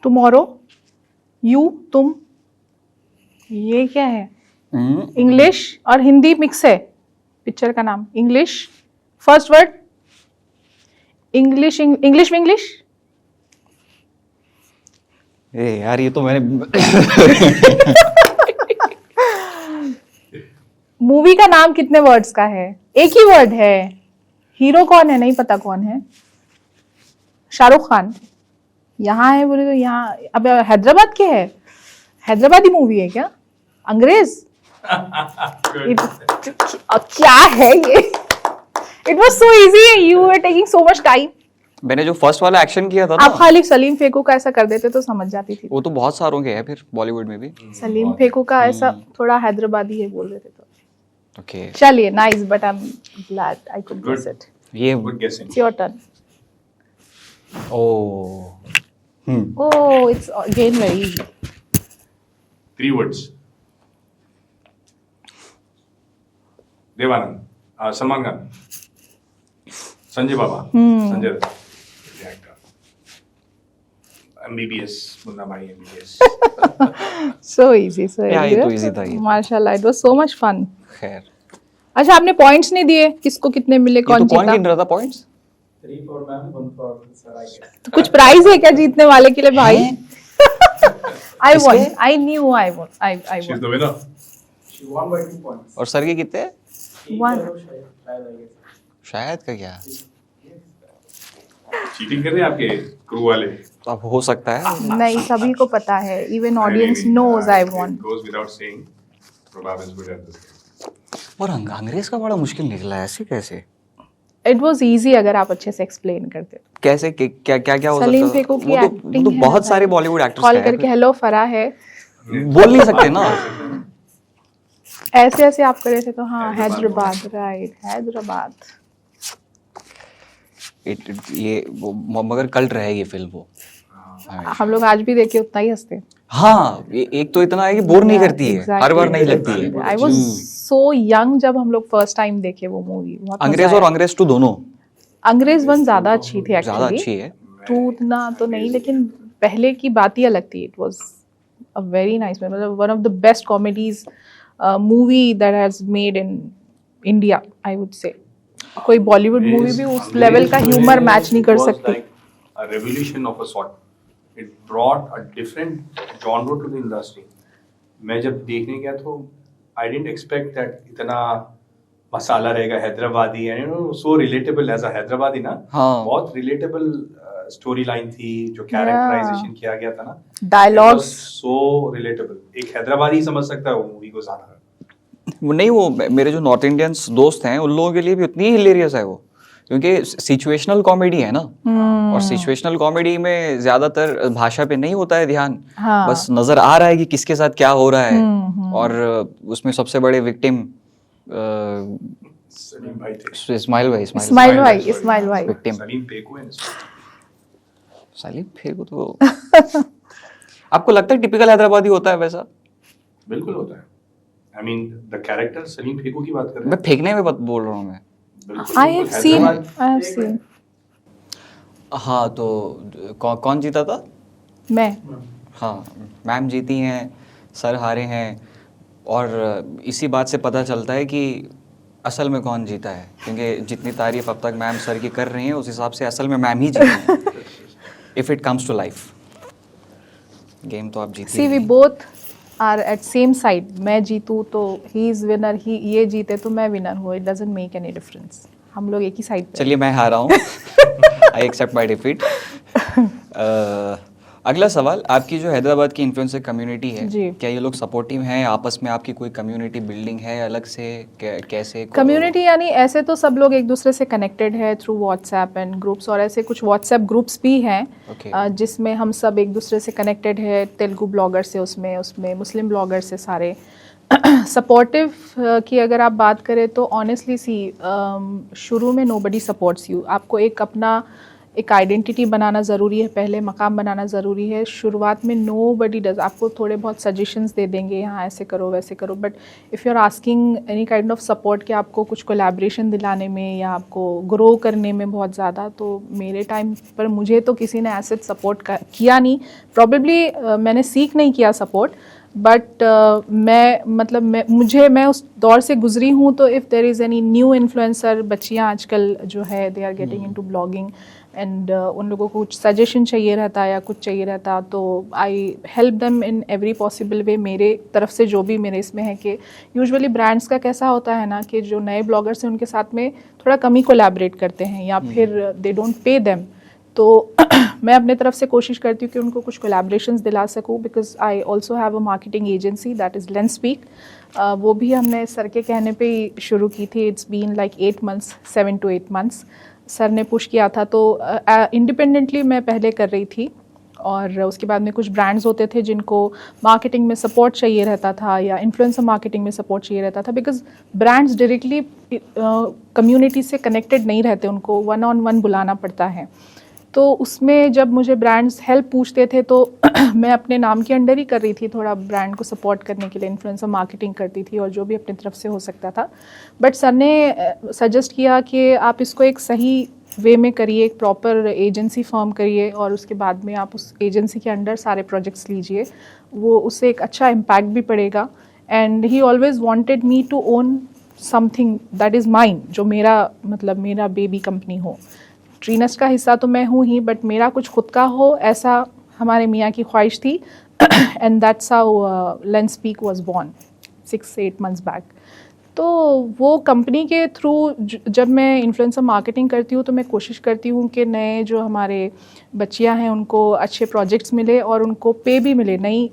टुमारो, यू, तुम, ये क्या है? इंग्लिश और हिंदी मिक्स है पिक्चर का नाम। English first word, English English में इंग्लिश। ए यार ये तो मैंने मूवी का नाम कितने वर्ड्स का है? एक ही वर्ड है। हीरो कौन है? नहीं पता कौन है। शाहरुख खान। यहाँ है बोले तो यहाँ। अब हैदराबाद के है? हैदराबादी मूवी है क्या? अंग्रेज? क्या है ये? It was so easy, you are taking so much time. मैंने जो फर्स्ट वाला एक्शन किया था आप ना, खाली सलीम फेकू का ऐसा कर देते तो समझ जाती थी। वो तो बहुत सारों के है फिर बॉलीवुड में भी। सलीम फेकू का ऐसा थोड़ा हैदराबादी है बोल देते तो। ओके चलिए, nice, but I am glad I could guess it. ये good guessing. It's your turn. Oh Oh, it's again very easy. 3 words. Dev Anand, Salman Khan, Sanjay Baba, Sanjay Dutt, the actor. MBBS, Munna Bhai MBBS. So easy, so Yeah, easy. ये तो easy था ये। माशाल्लाह, it was so much fun. खैर, अच्छा, आपने points नहीं दिए, किसको कितने मिले, ये कौन तो कौन जीता? गिन रहा था points? 3 for ma'am, 1 for sir, I guess. तो कुछ प्राइज है क्या जीतने वाले के लिए भाई? I won. I knew I won. I She's won. the winner. She won by 2 points. और सर के कितने? 1. शायद I guess. शायद का क्या? चीटिंग कर रहे हैं आपके क्रू वाले. अब हो सकता है। नहीं, सभी को पता है. Even audience knows I won. It goes without saying. Prabhav is good at this game. और अंग्रेज का बड़ा मुश्किल निकला है, ऐसे कैसे? It was easy अगर आप अच्छे से एक्सप्लेन करते तो। कैसे क्या क्या क्या हो सकता सलीम है? फेकू की वो तो एक्टिंग बहुत सारे बॉलीवुड एक्टर्स कॉल हैं। करके हेलो फरा है, बोल नहीं सकते ना। ऐसे ऐसे आप करे थे तो हाँ, हैदराबाद, राइट, हैदराबाद। ये मगर कल्ट रहेगी फिल्म वो। हम लोग आज भी देखे उतना ही हंसते हैं। हाँ, एक तो इतना है कि बोर नहीं करती है, हर बार नहीं लगती है। आई वाज सो यंग जब हम लोग फर्स्ट टाइम देखे वो मूवी। अंग्रेज और अंग्रेज 2 दोनों अंग्रेज 1 ज्यादा अच्छी थी ज्यादा एक्चुअली। अच्छी है। 2 उतना तो नहीं, लेकिन पहले की बात ही अलग थी। It was a very nice, मतलब one of the best comedies movie that has made in India, I would say. कोई बॉलीवुड मूवी भी उस लेवल का ह्यूमर मैच नहीं कर It was सकती। like a revolution of a sort. It brought a different genre to the industry. मैं जब देखने गया तो I didn't expect that इतना मसाला रहेगा Hyderabadi, and you know so relatable as a Hyderabadi ना। हाँ। बहुत relatable स्टोरी लाइन थी, जो कैरेक्टराइजेशन किया गया था ना। Dialogues so relatable. एक हैदराबादी समझ सकता है वो मूवी को ज्यादा। वो नहीं, वो मेरे जो नॉर्थ इंडियंस दोस्त हैं उन लोगों के लिए भी उतनी ही हिलेरियस है वो, क्योंकि सिचुएशनल कॉमेडी है ना। और सिचुएशनल कॉमेडी में ज्यादातर भाषा पे नहीं होता है ध्यान। हाँ। बस नजर आ रहा है कि किसके साथ क्या हो रहा है। और उसमें सबसे बड़े विक्टिम सलीम भाई थे। इस्माइल भाई इस्माइल भाई। विक्टिम सलीम पेकू है। सलीम फेंकू तो आपको लगता है टिपिकल हैदराबादी होता है वैसा? बिल्कुल होता है। I mean the character Salim फेकू की बात कर रहे मैं फेंकने में बोल रहा हूँ मैं। हैं। I have seen. हाँ, तो कौन जीता था? मैं। हाँ, मैम जीती हैं, सर हारे हैं। और इसी बात से पता चलता है कि असल में कौन जीता है, क्योंकि जितनी तारीफ अब तक मैम सर की कर रही हैं उस हिसाब से असल में मैम ही जीती हैं। If it comes to life, game तो आप जीती See, we both are at same side. मैं जीतूँ तो he is winner, ये जीते तो मैं विनर हूँ। It doesn't make any difference. हम लोग एक ही साइड पे। चलिए मैं हारा हूँ। I accept my defeat. अगला सवाल, आपकी जो हैदराबाद की इन्फ्लुएंसर कम्युनिटी है, जी। क्या ये लोग सपोर्टिव हैं? आपस में आपकी कोई कम्युनिटी बिल्डिंग है अलग से? कैसे कम्युनिटी यानी ऐसे तो सब लोग एक दूसरे से कनेक्टेड है थ्रू व्हाट्सएप एंड ग्रुप्स, और ऐसे कुछ व्हाट्सएप ग्रुप्स भी हैं Okay. जिसमें हम सब एक दूसरे से कनेक्टेड है। तेलुगु ब्लॉगर से उसमें मुस्लिम ब्लॉगर से सारे सपोर्टिव की अगर आप बात करें तो ऑनेस्टली शुरू में नोबडी सपोर्ट्स यू। आपको एक अपना एक आइडेंटिटी बनाना ज़रूरी है, पहले मकाम बनाना ज़रूरी है। शुरुआत में नोबडी डज। आपको थोड़े बहुत सजेशंस दे देंगे, यहाँ ऐसे करो वैसे करो, but if you are asking any kind of support कि आपको कुछ कोलैबोरेशन दिलाने में या आपको ग्रो करने में बहुत ज़्यादा, तो मेरे टाइम पर मुझे तो किसी ने ऐसे सपोर्ट किया नहीं। प्रॉबेबली मैंने सीख नहीं किया सपोर्ट, बट मैं उस दौर से गुजरी हूँ, तो if there is any new influencer, बच्चियाँ आजकल जो है they are getting into blogging and उन लोगों को कुछ सजेशन चाहिए रहता या कुछ चाहिए रहता, तो I help them in every possible way. मेरे तरफ से जो भी मेरे इसमें है कि यूजुअली ब्रांड्स का कैसा होता है ना कि जो नए ब्लॉगर्स हैं उनके साथ में थोड़ा कम ही कोलैबोरेट करते हैं या फिर दे डोंट पे देम, तो मैं अपने तरफ से कोशिश करती हूँ कि उनको कुछ कोलैबोरेशंस दिला सकूँ, because I also have a marketing agency that is Lenspeak. वो भी हमने सर के कहने पे ही शुरू की थी। It's been like 8 months, 7 to 8 months sir ने पुश किया था, तो इंडिपेंडेंटली मैं पहले कर रही थी। और उसके बाद में कुछ ब्रांड्स होते थे जिनको मार्केटिंग में सपोर्ट चाहिए रहता था या इन्फ्लुएंसर मार्केटिंग में सपोर्ट चाहिए रहता था, बिकॉज ब्रांड्स डायरेक्टली कम्युनिटी से कनेक्टेड नहीं रहते, उनको 1-on-1 बुलाना पड़ता है। तो उसमें जब मुझे ब्रांड्स हेल्प पूछते थे तो मैं अपने नाम के अंडर ही कर रही थी, थोड़ा ब्रांड को सपोर्ट करने के लिए इन्फ्लुएंसर मार्केटिंग करती थी और जो भी अपनी तरफ से हो सकता था। बट सर ने सजेस्ट किया कि आप इसको एक सही वे में करिए, एक प्रॉपर एजेंसी फॉर्म करिए और उसके बाद में आप उस एजेंसी के अंडर सारे प्रोजेक्ट्स लीजिए, वो उससे एक अच्छा इम्पैक्ट भी पड़ेगा। And he always wanted me to own something that is mine, जो मेरा बेबी कंपनी हो। ट्रीनेस्ट का हिस्सा तो मैं हूँ ही, बट मेरा कुछ खुद का हो, ऐसा हमारे मियाँ की ख्वाहिश थी। And that's how Lenspeak was born 6-8 months back. तो वो कंपनी के थ्रू जब मैं इन्फ्लुएंसर मार्केटिंग करती हूँ तो मैं कोशिश करती हूँ कि नए जो हमारे बच्चियाँ हैं उनको अच्छे प्रोजेक्ट्स मिले और उनको पे भी मिले। नहीं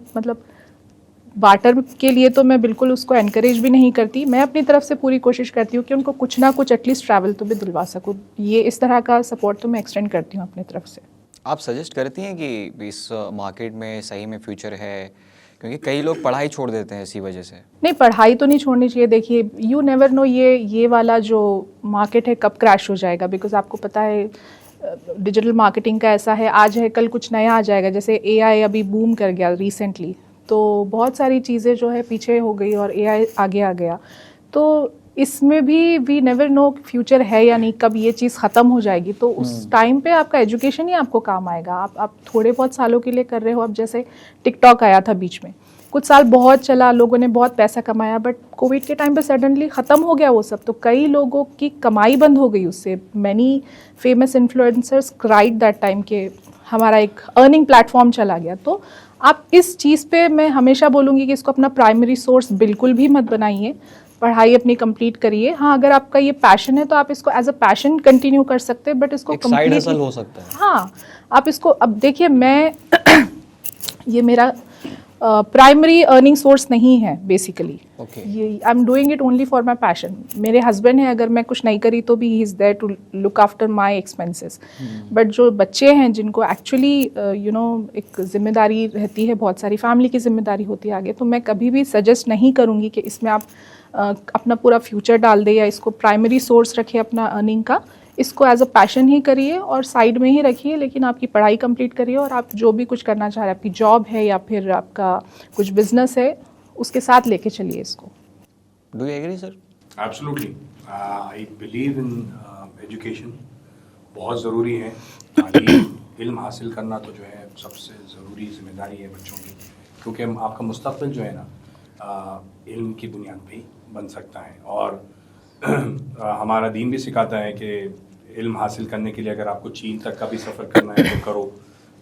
बार्टर के लिए तो मैं बिल्कुल उसको एनकरेज भी नहीं करती, मैं अपनी तरफ से पूरी कोशिश करती हूँ कि उनको कुछ ना कुछ एटलीस्ट ट्रैवल तो भी दिलवा सकूँ। ये इस तरह का सपोर्ट तो मैं एक्सटेंड करती हूँ अपनी तरफ से। आप सजेस्ट करती हैं कि इस मार्केट में सही में फ्यूचर है? क्योंकि कई लोग पढ़ाई छोड़ देते हैं इसी वजह से। नहीं, पढ़ाई तो नहीं छोड़नी चाहिए। देखिए, यू नेवर नो ये वाला जो मार्केट है कब क्रैश हो जाएगा, बिकॉज आपको पता है डिजिटल मार्केटिंग का ऐसा है, आज है कल कुछ नया आ जाएगा। जैसे AI अभी बूम कर गया रिसेंटली, तो बहुत सारी चीज़ें जो है पीछे हो गई और AI आगे आ गया। तो इसमें भी वी नेवर नो फ्यूचर है या नहीं, कब ये चीज़ ख़त्म हो जाएगी। तो उस टाइम पे आपका एजुकेशन ही आपको काम आएगा। आप थोड़े बहुत सालों के लिए कर रहे हो। अब जैसे टिकटॉक आया था बीच में, कुछ साल बहुत चला, लोगों ने बहुत पैसा कमाया, बट कोविड के टाइम पे सडनली ख़त्म हो गया वो सब। तो कई लोगों की कमाई बंद हो गई उससे। Many famous influencers cried that time के हमारा एक अर्निंग प्लेटफॉर्म चला गया। तो आप इस चीज़ पे मैं हमेशा बोलूँगी कि इसको अपना प्राइमरी सोर्स बिल्कुल भी मत बनाइए। पढ़ाई अपनी कंप्लीट करिए। हाँ, अगर आपका ये पैशन है तो आप इसको एज अ पैशन कंटिन्यू कर सकते हैं, बट इसको एक साइड हसल हो सकता है। हाँ, आप इसको अब देखिए, मैं ये मेरा प्राइमरी अर्निंग सोर्स नहीं है बेसिकली। ये I am doing it only for my passion. मेरे हस्बैंड हैं, अगर मैं कुछ नहीं करी तो भी he is there to look after my expenses. But जो बच्चे हैं जिनको एक्चुअली एक जिम्मेदारी रहती है, बहुत सारी फैमिली की जिम्मेदारी होती है आगे, तो मैं कभी भी सजेस्ट नहीं करूँगी कि इसमें आप अपना पूरा फ्यूचर डाल दे या इसको प्राइमरी सोर्स रखें अपना अर्निंग का। इसको एज अ पैशन ही करिए और साइड में ही रखिए, लेकिन आपकी पढ़ाई कंप्लीट करिए और आप जो भी कुछ करना चाह रहे हैं, आपकी जॉब है या फिर आपका कुछ बिजनेस है, उसके साथ लेके चलिए इसको। Do you agree sir? Absolutely, I believe in education. बहुत ज़रूरी है। तालीम इल्म हासिल करना तो जो है सबसे ज़रूरी जिम्मेदारी है बच्चों की, क्योंकि आपका मुस्तक़बिल जो है ना इल्म की बुनियाद पे ही बन सकता है। और हमारा दीन भी सिखाता है कि इल्म हासिल करने के लिए अगर आपको चीन तक का भी सफ़र करना है तो करो।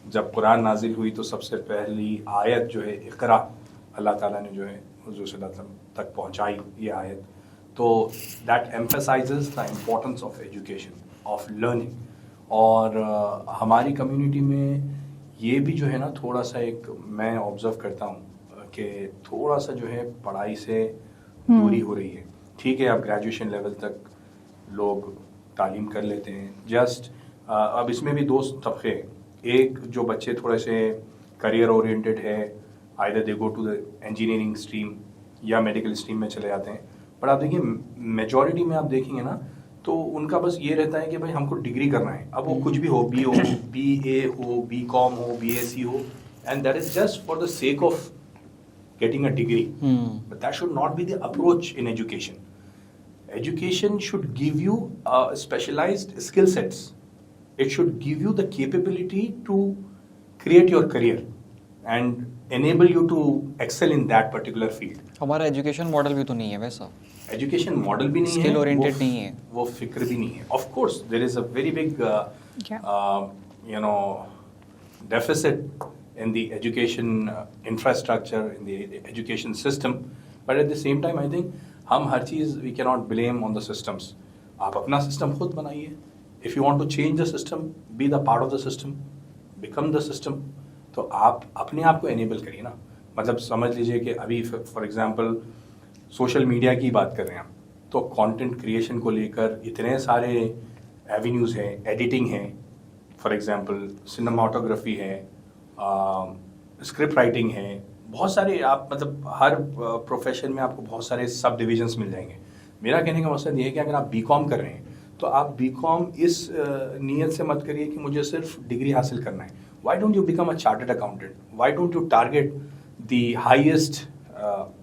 जब कुरान नाजिल हुई तो सबसे पहली आयत जो है इक़रा, अल्लाह ताला ने जो है हुज़ूर सल्लल्लाहु अलैहि वसल्लम तक पहुंचाई ये आयत। तो that emphasises the importance of education, of learning. और हमारी कम्युनिटी में ये भी जो है ना थोड़ा सा एक मैं ऑब्ज़र्व करता हूँ कि थोड़ा सा जो है पढ़ाई से दूरी हो रही है। ठीक है, अब ग्रेजुएशन लेवल तक लोग तालीम कर लेते हैं। जस्ट अब इसमें भी दो तबके, एक जो बच्चे थोड़े से करियर ओरिएंटेड है, either they go to the engineering stream या मेडिकल स्ट्रीम में चले जाते हैं। पर आप देखिए मेजॉरिटी में आप देखेंगे ना तो उनका बस ये रहता है कि भाई हमको डिग्री करना है। अब वो कुछ भी हो, BA हो, BCom हो, BSc हो, and that is just for the sake of getting a degree. But that should not be the approach in education. Education should give you specialized skill sets. It should give you the capability to create your career. And enable you to excel in that particular field. हमारा education model भी तो नहीं है वैसा. Education model भी नहीं है, Skill oriented नहीं है. वो फिक्र भी नहीं है. Of course, there is a very big, deficit in the education infrastructure, in the education system. But at the same time, I think हम हर चीज़ we cannot blame on the systems. आप अपना system खुद बनाइए. If you want to change the system, be the part of the system, become the system. तो आप अपने आप को enable करिए ना. मतलब समझ लीजिए कि अभी फॉर एग्जांपल सोशल मीडिया की बात कर रहे हैं हम, तो कंटेंट क्रिएशन को लेकर इतने सारे एवेन्यूज़ हैं, एडिटिंग है, फॉर एग्जांपल सिनेमाटोग्राफी है, स्क्रिप्ट राइटिंग है, बहुत सारे आप मतलब हर प्रोफेशन में आपको बहुत सारे सब डिविजन्स मिल जाएंगे. मेरा कहने का मकसद ये है कि अगर आप बीकॉम कर रहे हैं तो आप बीकॉम इस नीयत से मत करिए कि मुझे सिर्फ डिग्री हासिल करना है. Why don't you become a chartered accountant? Why don't you target the highest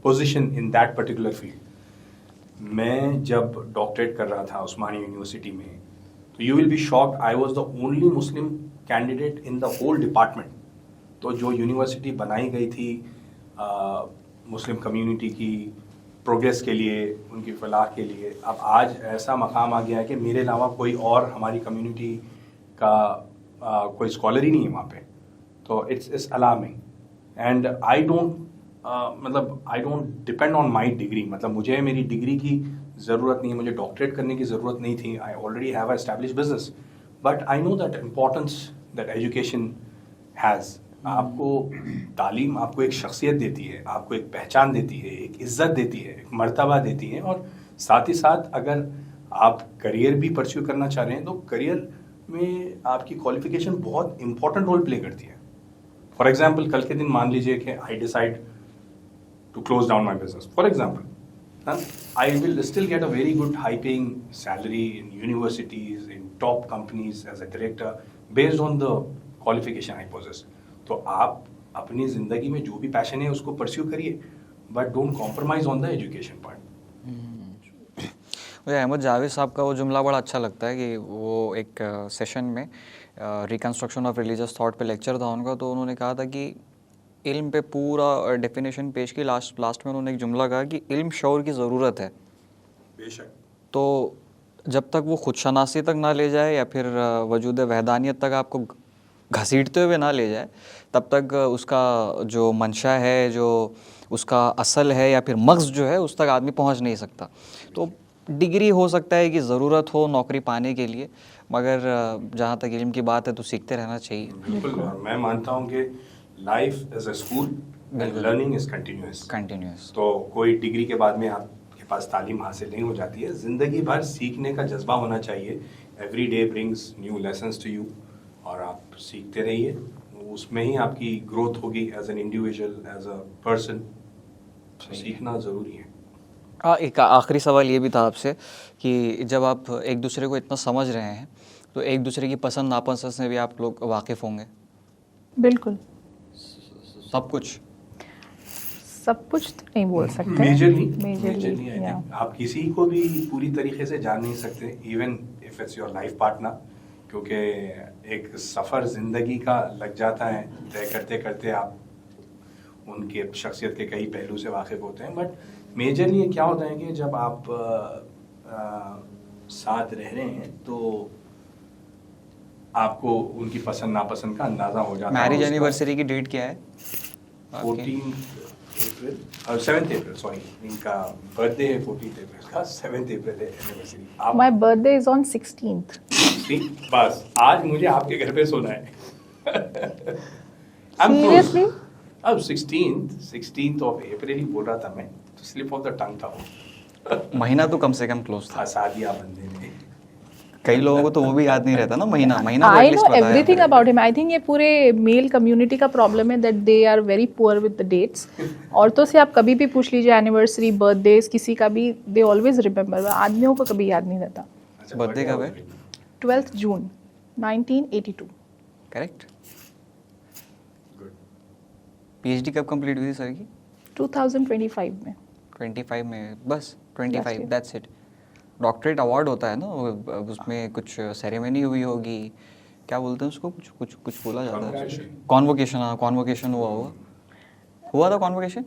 position in that particular field? मैं जब डॉक्टरेट कर रहा था उस्मानिया यूनिवर्सिटी में, तो you will be shocked, I was the only Muslim candidate in the whole department. तो जो university बनाई गई थी मुस्लिम कम्युनिटी की प्रोग्रेस के लिए, उनकी फलाह के लिए, अब आज ऐसा मकाम आ गया है कि मेरे अलावा कोई और हमारी कम्युनिटी का कोई स्कॉलर ही नहीं है वहाँ पे. तो it's alarming. And I don't depend on my degree. मतलब मुझे मेरी डिग्री की ज़रूरत नहीं है, मुझे डॉक्टरेट करने की ज़रूरत नहीं थी. I already have a establish business, but I know that importance that education has. आपको तालीम आपको एक शख्सियत देती है, आपको एक पहचान देती है, एक इज़्ज़त देती है, एक मर्तबा देती है. और साथ ही साथ अगर आप करियर भी परस्यू करना चाह रहे हैं तो करियर में आपकी क्वालिफिकेशन बहुत इंपॉर्टेंट रोल प्ले करती है. फॉर एग्जाम्पल कल के दिन मान लीजिए कि I decide to close down my business, for example, I will still get a very good high paying salary in universities, in top companies as a director based on the qualification I possess. तो आप अपनी ज़िंदगी में जो भी passion है उसको pursue करिए, but don't compromise on the education part. मुझे अहमद जावेद साहब का वो जुमला बड़ा अच्छा लगता है कि वो एक सेशन में रिकन्स्ट्रक्शन ऑफ रिलीजियस थॉट पे लेक्चर था उनका, तो उन्होंने कहा था कि इल्म पे पूरा डेफिनेशन पेश की. लास्ट में उन्होंने एक जुमला कहा कि इल्म शऊर की ज़रूरत है. बेशक. तो जब तक वो खुद शनासी तक ना ले जाए या फिर वजूद वहदानियत तक आपको घसीटते हुए ना ले जाए, तब तक उसका जो मंशा है, जो उसका असल है या फिर मग़ज़ जो है, उस तक आदमी पहुंच नहीं सकता. तो डिग्री हो सकता है कि ज़रूरत हो नौकरी पाने के लिए, मगर जहाँ तक इल्म की बात है तो सीखते रहना चाहिए. बिल्कुल. और मैं मानता हूँ कि life is a school and learning is continuous. तो कोई डिग्री के बाद में आपके पास तालीम हासिल नहीं हो जाती है. ज़िंदगी भर सीखने का जज्बा होना चाहिए. Every day brings new lessons to you, और आप सीखते रहिए. उसमें ही आपकी ग्रोथ होगी as an individual, as a person. सीखना ज़रूरी है. एक आखिरी सवाल ये भी था आपसे कि जब आप एक दूसरे को इतना समझ रहे हैं तो एक दूसरे की पसंद नापसंद से भी आप लोग वाकिफ़ होंगे? बिल्कुल. सब कुछ तो नहीं बोल सकते. मेजरली आप किसी को भी पूरी तरीके से जान नहीं सकते, even if it's your life partner, क्योंकि एक सफ़र ज़िंदगी का लग जाता है. तय करते करते आप उनके शख्सियत के कई पहलू से वाकिफ़ होते हैं. बट मेजरली ये क्या होता है कि जब आप साथ रह रहे हैं तो आपको उनकी पसंद नापसंद का अंदाज़ा हो जाता है. मैरिज एनिवर्सरी की डेट क्या है? 14 अप्रैल और 7 अप्रैल, सॉरी, इनका बर्थडे है 14 अप्रैल का, 7 अप्रैल है एनिवर्सरी. आप My birthday is on 16th. बस आज मुझे आपके घर पे सोना है. Seriously? अब 16th ऑफ अप्रैल ही बोल रहा था मैं, तो स्लिप ऑफ द टंग था वो. महीना तो कम से कम क्लोज था. फंसा दिया बंदे ने. कई लोगों को तो वो भी याद नहीं रहता ना, महीना तो I at least know पता है. everything about him. I think ये पूरे मेल कम्युनिटी का प्रॉब्लम है that they are very poor with the dates. औरतों से आप कभी भी पूछ लीजिए एनिवर्सरी, बर्थडेज, किसी का भी, they always remember. आदमियों को कभी याद नहीं रहता. अच्छा, बर्थडे कब है? 12th June 1982. Correct. Good. PhD कब कंप्लीट हुई थी सर की? 2025 में. 25 में, बस 25, year. That's it. Doctorate award होता है ना, उसमें कुछ सेरेमनी हुई होगी, क्या बोलते हैं उसको, कुछ बोला जाता है. कॉन्वोकेशन. हाँ, कॉन्वोकेशन हुआ होगा. हुआ था convocation?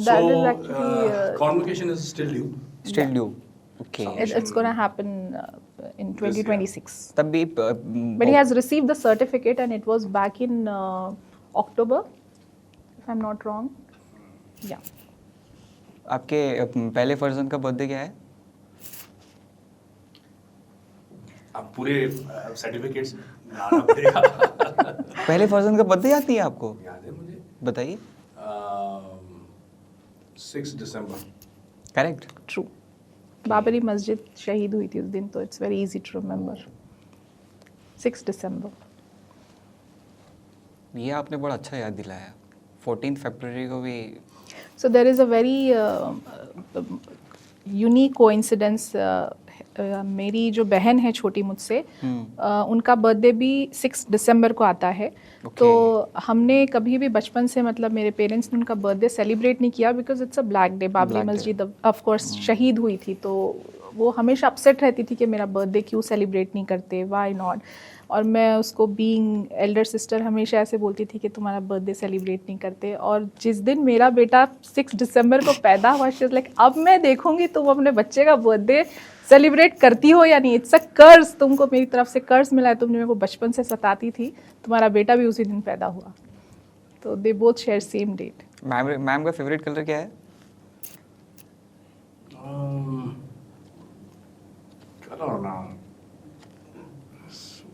That is actually convocation is still due. Still due? Okay. it's going to happen in 2026. तब भी But he has received the certificate and it was back in October, if I'm not wrong. Yeah. आपके पहले फर्जन का birthday क्या है? अब पूरे certificates लाना पड़ेगा। पहले फर्जन का बर्थडे याद नहीं है आपको? याद है मुझे। बताइए। 6 दिसंबर। करेक्ट। True. बाबरी मस्जिद शहीद हुई थी उस दिन, तो it's very easy to remember. 6 December. ये आपने बड़ा अच्छा याद दिलाया। 14 फरवरी को भी। So there is a very unique coincidence. मेरी जो बहन है छोटी मुझसे, उनका बर्थडे भी 6 दिसंबर को आता है। तो हमने कभी भी बचपन से, मतलब मेरे पेरेंट्स ने उनका बर्थडे सेलिब्रेट नहीं किया because it's a black day. Babri मस्जिद ऑफ कोर्स शहीद हुई थी, तो वो हमेशा अपसेट रहती थी कि मेरा बर्थडे क्यों सेलिब्रेट नहीं करते, व्हाई नॉट। और मैं उसको बीइंग एल्डर सिस्टर हमेशा ऐसे बोलती थी कि तुम्हारा बर्थडे सेलिब्रेट नहीं करते। और जिस दिन मेरा बेटा 6 दिसंबर को पैदा हुआ, शी वाज लाइक अब मैं देखूंगी तुम अपने बच्चे का बर्थडे सेलिब्रेट करती हो या नहीं। इट्स अ कर्ज, तुमको मेरी तरफ से कर्ज मिला है, तुमने मेरे को बचपन से सताती थी। तुम्हारा बेटा भी उसी दिन पैदा हुआ। तो they both share same date. Ma'am का फेवरेट कलर क्या है? Color now.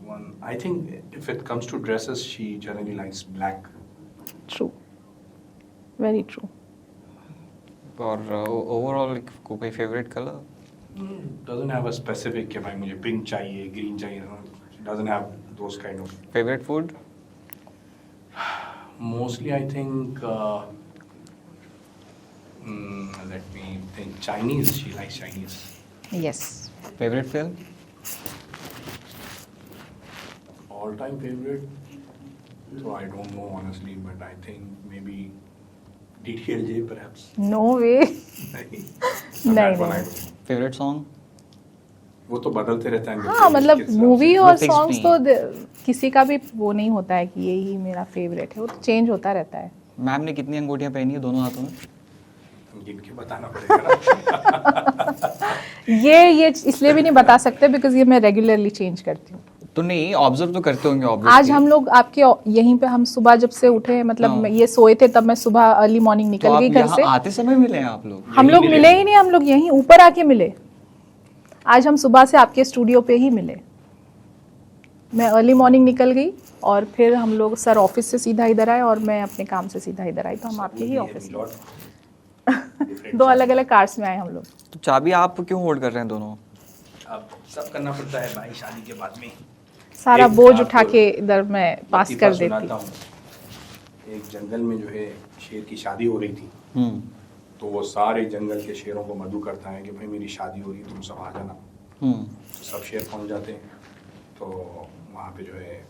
One, I think if it comes to dresses, she generally likes black. True, very true. और ओवरऑल कोई favourite colour? Doesn't have a specific कि भाई मुझे pink चाहिए, green चाहिए. She doesn't have those kind of. Favourite food? Mostly, I think. Let me think. Chinese. She likes Chinese. Yes. Favourite film? All-time favorite. So I don't know honestly, but I think maybe DDLJ perhaps. No way. नहीं. नहीं, That one I नहीं। don't. Favourite song? वो तो बदलते रहता है. हाँ, मतलब के हिसाब मूवी से. और fixed सॉन्ग्स नहीं तो किसी का भी वो नहीं होता है कि यही मेरा फेवरेट है, वो तो चेंज होता रहता है। मैम ने कितनी अंगूठियां पहनी है दोनों हाथों में? गिन के बताना पड़ेगा ना. ये इसलिए भी नहीं बता सकते बिकॉज ये मैं रेगुलरली चेंज करती हूँ। तो नहीं, ऑब्जर्व तो करते होंगे obviously। आज हम लोग आपके यहीं पे, हम सुबह जब से उठे, मतलब हाँ। ये सोए थे तब मैं सुबह अर्ली मॉर्निंग तो निकल आप गई घर यहाँ से। आते समय मिले हैं आप लोग? हम लोग यहीं मिले ही नहीं, हम लोग यहीं ऊपर आके मिले। आज हम सुबह से आपके स्टूडियो पे ही मिले। मैं अर्ली मॉर्निंग निकल गई और फिर हम लोग सर ऑफिस से सीधा इधर आए और मैं अपने काम से सीधा इधर आई, तो हम आपके ही ऑफिस में। दो अलग अलग कार्स में आए हम लोग। तो चाबी आप क्यों होल्ड कर रहे हैं दोनों? अब सब करना पड़ता है भाई शादी के बाद में. सारा एक बोझ बात उठा तो के इधर मैं पास लतीफ़ा कर देती। सुनाता हूँ. एक जंगल में जो है शेर की शादी हो रही थी. हम्म। तो वो सारे जंगल के शेरों को मधु करता है कि भाई मेरी शादी हो रही है, तुम सब आ जाना. तो सब शेर पहुंच जाते हैं. तो वहाँ पे जो है